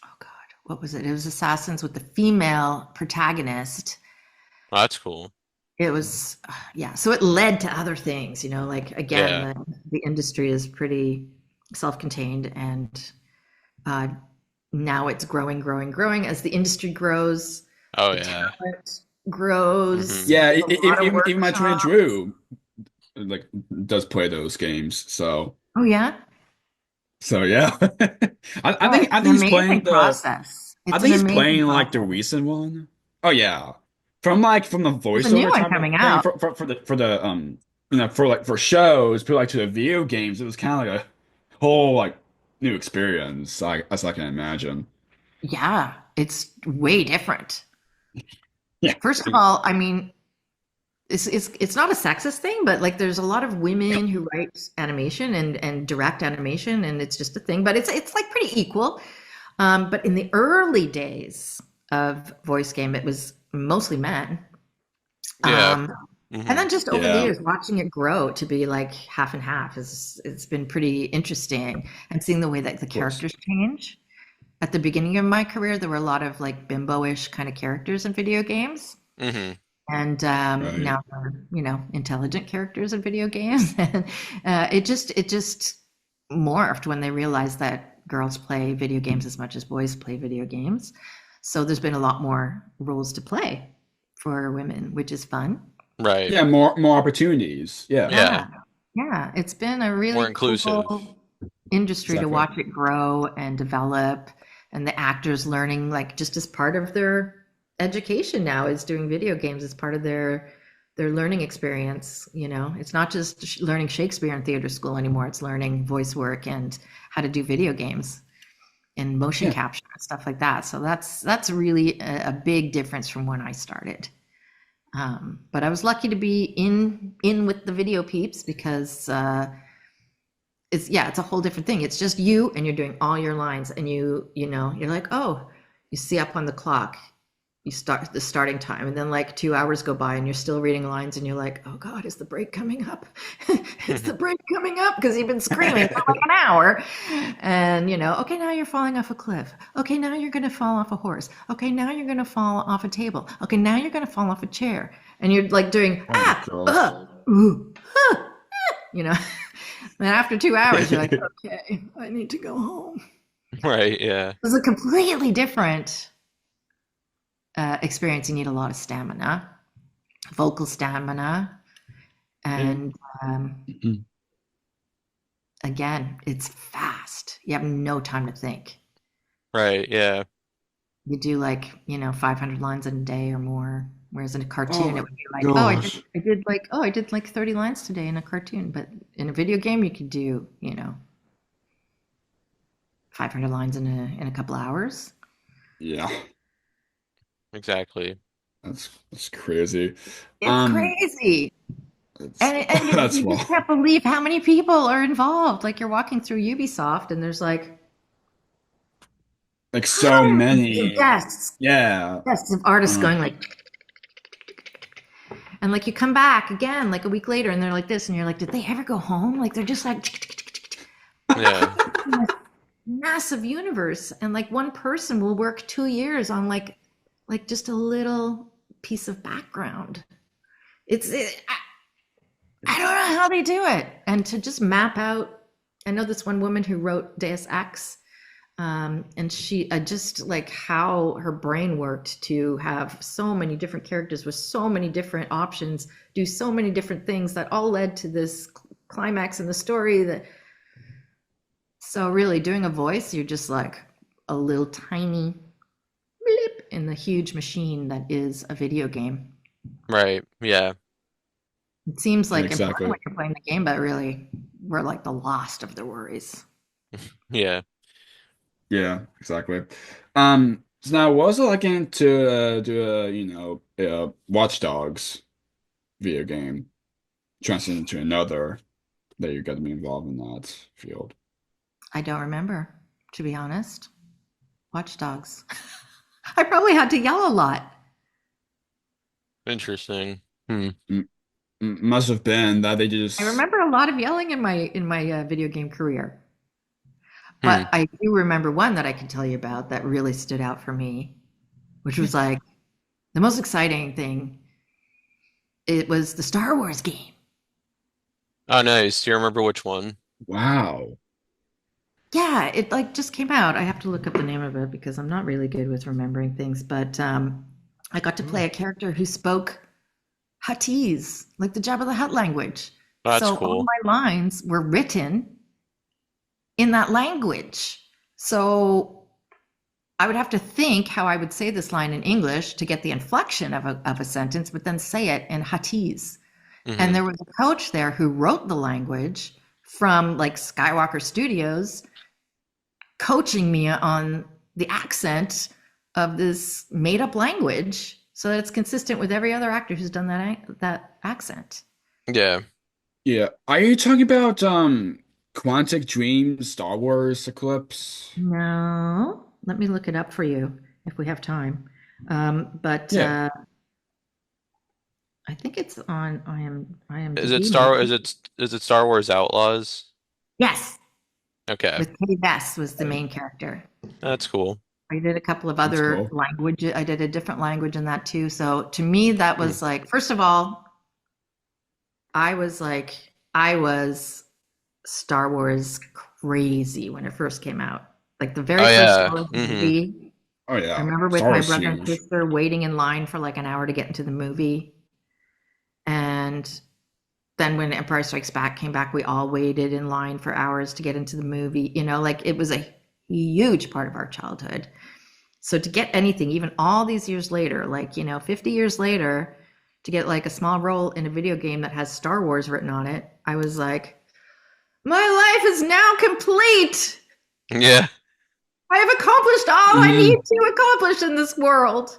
oh God, what was it? It was Assassins with the female protagonist. Oh, that's cool. It was yeah. So it led to other things, like again, Yeah. the industry is pretty self-contained, and now it's growing, growing, growing as the industry grows. Oh The yeah. talent grows. Hmm. Yeah, A lot of even my twin workshops. Drew like does play those games. Oh yeah. So yeah. Oh, it's I an think he's playing amazing process. I It's an think he's amazing playing like the process. recent one. Oh yeah. From the There's a new voiceover one type of coming thing out. for the for shows, but like to the video games, it was kind of like a whole like new experience, as I can imagine. Yeah, it's way different. Yeah. First of all, I mean, it's not a sexist thing, but like there's a lot of women who write animation and direct animation, and it's just a thing. But it's like pretty equal. But in the early days of voice game, it was mostly men. Yeah. Um, and Hmm. then just over the Yeah. years, watching it grow to be like half and half it's been pretty interesting, and seeing the way that the Of course. characters change. At the beginning of my career, there were a lot of like bimbo-ish kind of characters in video games. Hmm. And Right. now they're, intelligent characters in video games. And it just morphed when they realized that girls play video games as much as boys play video games. So there's been a lot more roles to play for women, which is fun. Right. Yeah, more opportunities. Yeah. Yeah. Yeah. Yeah. It's been a More really inclusive. cool industry to Exactly. watch it grow and develop, and the actors learning like just as part of their education now is doing video games as part of their learning experience. It's not just learning Shakespeare in theater school anymore, it's learning voice work and how to do video games and motion Yeah. capture and stuff like that. So that's really a big difference from when I started. But I was lucky to be in with the video peeps because it's a whole different thing. It's just you and you're doing all your lines, and you're like, oh, you see up on the clock, you start the starting time, and then like 2 hours go by and you're still reading lines, and you're like, oh God, is the break coming up? Is the break coming up? Because you've been screaming for like an hour. And okay, now you're falling off a cliff. Okay, now you're gonna fall off a horse. Okay, now you're gonna fall off a table. Okay, now you're gonna fall off a chair. And you're like doing Oh gosh. ooh, And after 2 hours, you're like, okay, I need to go home. Right. Yeah. It was a completely different experience. You need a lot of stamina, vocal stamina, and Mhm. again, it's fast. You have no time to think. Right. Yeah. You do like 500 lines in a day or more. Whereas in a Oh cartoon, my it would be like, gosh. I did like 30 lines today in a cartoon. But in a video game, you could do 500 lines in a couple hours. Yeah. Exactly. That's crazy. It's Um, crazy. it's, And that's you just well. can't believe how many people are involved. Like you're walking through Ubisoft and there's like Like so hundreds of many. guests, Yeah. guests of artists Uh, going like, and like you come back again like a week later and they're like this, and you're like, did they ever go home? Like they're just like, Yeah. Massive universe, and like one person will work 2 years on like just a little piece of background. I don't know how they do it, and to just map out. I know this one woman who wrote Deus Ex, and she just like how her brain worked to have so many different characters with so many different options, do so many different things that all led to this climax in the story. That so really doing a voice, you're just like a little tiny blip in the huge machine that is a video game. Right. Yeah. It seems like important Exactly. when you're playing the game, but really we're like the lost of the worries. Yeah. Yeah, exactly. So now what was it like getting to do a Watch Dogs video game, transition to another that you got to be involved in that field? I don't remember, to be honest. Watch Dogs. I probably had to yell a lot. Interesting. Must have been that they I just remember a lot of yelling in my video game career. Hmm. But I do remember one that I can tell you about that really stood out for me, which was like the most exciting thing. It was the Star Wars game. Oh, nice. Do you remember which one? wow. Yeah, it like just came out. I have to look up the name of it because I'm not really good with remembering things. But I got to play a character who spoke Huttese, like the Jabba the Hutt language. Oh, that's So all cool. my lines were written in that language. So I would have to think how I would say this line in English to get the inflection of a sentence, but then say it in Huttese. Mhm. And there was a coach there who wrote the language from like Skywalker Studios, coaching me on the accent of this made up language so that it's consistent with every other actor who's done that accent. Yeah. Yeah. Are you talking about Quantic Dream Star Wars Eclipse? No, let me look it up for you if we have time. But Yeah. I think it's on Is it IMDb. Star Maybe. is it Star Wars Outlaws? Yes, Okay. with Kay Bess was the main character. That's cool. I did a couple of That's other cool. languages. I did a different language in that too. So to me, that was like, first of all, I was Star Wars crazy when it first came out. Like the very Oh first yeah. Star Wars Hmm. movie. Oh I yeah. remember with Star my Wars brother and huge. sister waiting in line for like an hour to get into the movie. And then when Empire Strikes Back came back, we all waited in line for hours to get into the movie. You know, like it was a huge part of our childhood. So to get anything, even all these years later, like, 50 years later, to get like a small role in a video game that has Star Wars written on it, I was like, my life is now complete. Yeah. I have accomplished all I Mhm. need to accomplish in this world.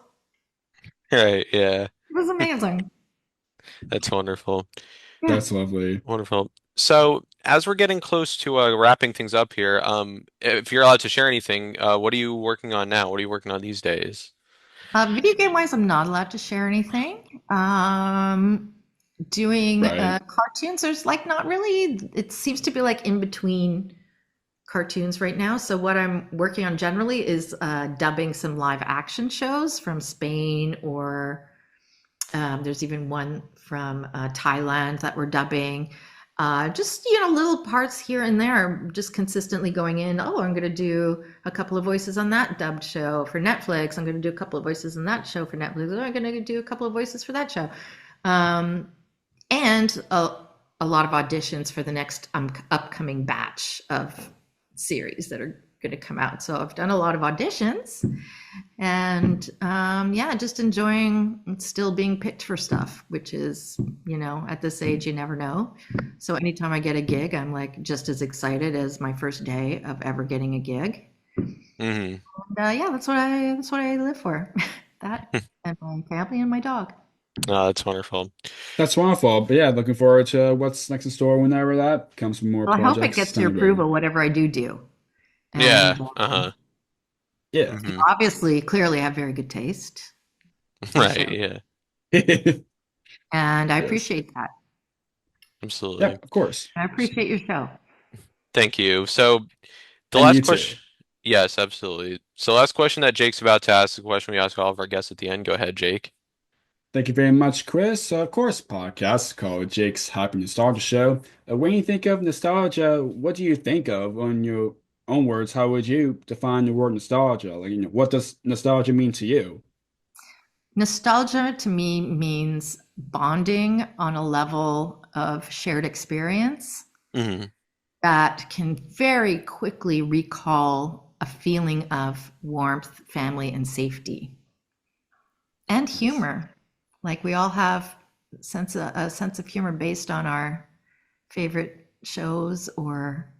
Right. Yeah. It was amazing. That's wonderful. Yeah. That's lovely. Wonderful. So, as we're getting close to wrapping things up here, if you're allowed to share anything, what are you working on now? What are you working on these days? Video game wise, I'm not allowed to share anything. Doing Right. cartoons, there's like not really, it seems to be like in between cartoons right now. So what I'm working on generally is dubbing some live action shows from Spain, or there's even one from Thailand that we're dubbing. Just little parts here and there, just consistently going in. Oh, I'm going to do a couple of voices on that dubbed show for Netflix. I'm going to do a couple of voices on that show for Netflix. I'm going to do a couple of voices for that show, and a lot of auditions for the next upcoming batch of series that are going to come out. So I've done a lot of auditions, and just enjoying still being picked for stuff, which is, at this age, you never know. So anytime I get a gig, I'm like just as excited as my first day of ever getting a gig. Hmm. And, that's what I live for. That and my family and my dog. Oh, that's wonderful. That's wonderful. But yeah, looking forward to what's next in store whenever that comes from more Well, I hope it projects gets down your the road. approval, whatever I do. Yeah. And Uh-huh. Yeah. Hmm. obviously, clearly, I have very good taste. Right. Yeah. And I Yes. appreciate that. Yeah, Absolutely. of course. I appreciate your show. Thank you. So the And last you too. question, yes, absolutely. So last question that Jake's about to ask, the question we ask all of our guests at the end. Go ahead, Jake. Thank you very much, Chris. Of course, podcast called Jake's Happy Nostalgia Show. When you think of nostalgia, what do you think of? On your own words, how would you define the word nostalgia? Like, what does nostalgia mean to you? Nostalgia to me means bonding on a level of shared experience Hmm. that can very quickly recall a feeling of warmth, family, and safety, and humor. Like we all have a sense of humor based on our favorite shows or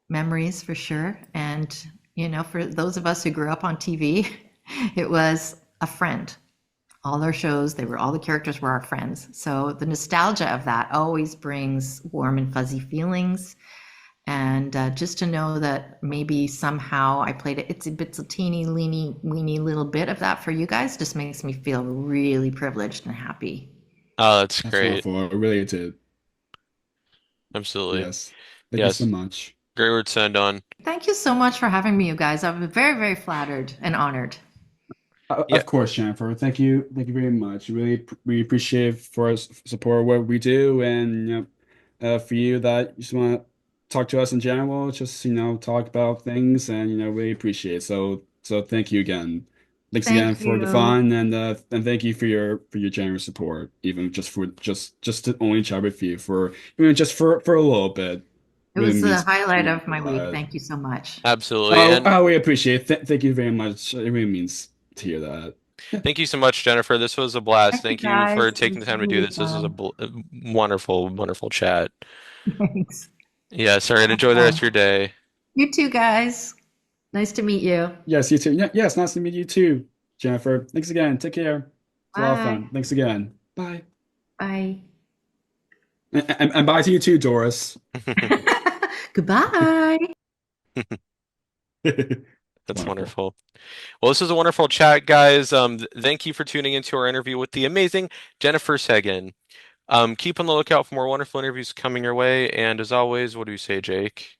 memories for sure. And, for those of us who grew up on TV, it was a friend. All our shows, all the characters were our friends. So the nostalgia of that always brings warm and fuzzy feelings. And just to know that maybe somehow I played it's a bit, a teeny, weeny little bit of that for you guys just makes me feel really privileged and happy. Oh, that's That's great. wonderful. I really did. Absolutely. Yes. Thank you so Yes. much. Great word to end on. Thank you so much for having me, you guys. I'm very, very flattered and honored. Yeah. Of course, Jennifer. Thank you. Thank you very much. We appreciate for us support what we do, and for you that you just want to talk to us in general, just talk about things, and really appreciate. So thank you again. Thanks again Thank for the you. fun, and thank you for your generous support, even just to only chat with you for even just for a little bit. It Really was the means highlight a of my week. lot. Thank you so much. Absolutely. And Oh, we appreciate it. Thank you very much. It really means to hear that. thank you so much, Jennifer. This was a blast. Thank you Thank you guys. for It taking was the time to do really this. This was fun. a wonderful, wonderful chat. Thanks. Yes, all right. Enjoy the rest of your day. You too, guys. Nice to meet you. Yes, you too. Yes, nice to meet you too, Jennifer. Thanks again. Take care. It's a lot of fun. Bye. Thanks again. Bye. Bye. And bye to you too, Doris. Goodbye. That's wonderful. Well, this was a wonderful chat, guys. Thank you for tuning into our interview with the amazing Jennifer Seguin. Keep on the lookout for more wonderful interviews coming your way. And as always, what do you say, Jake?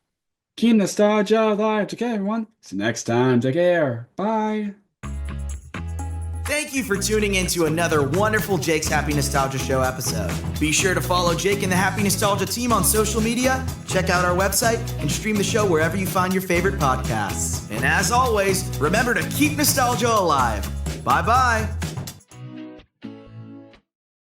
Keep nostalgia alive. Take care, everyone. See you next time. Take care. Bye. Thank you for tuning in to another wonderful Jake's Happy Nostalgia Show episode. Be sure to follow Jake and the Happy Nostalgia team on social media, check out our website, and stream the show wherever you find your favorite podcasts. And as always, remember to keep nostalgia alive. Bye-bye.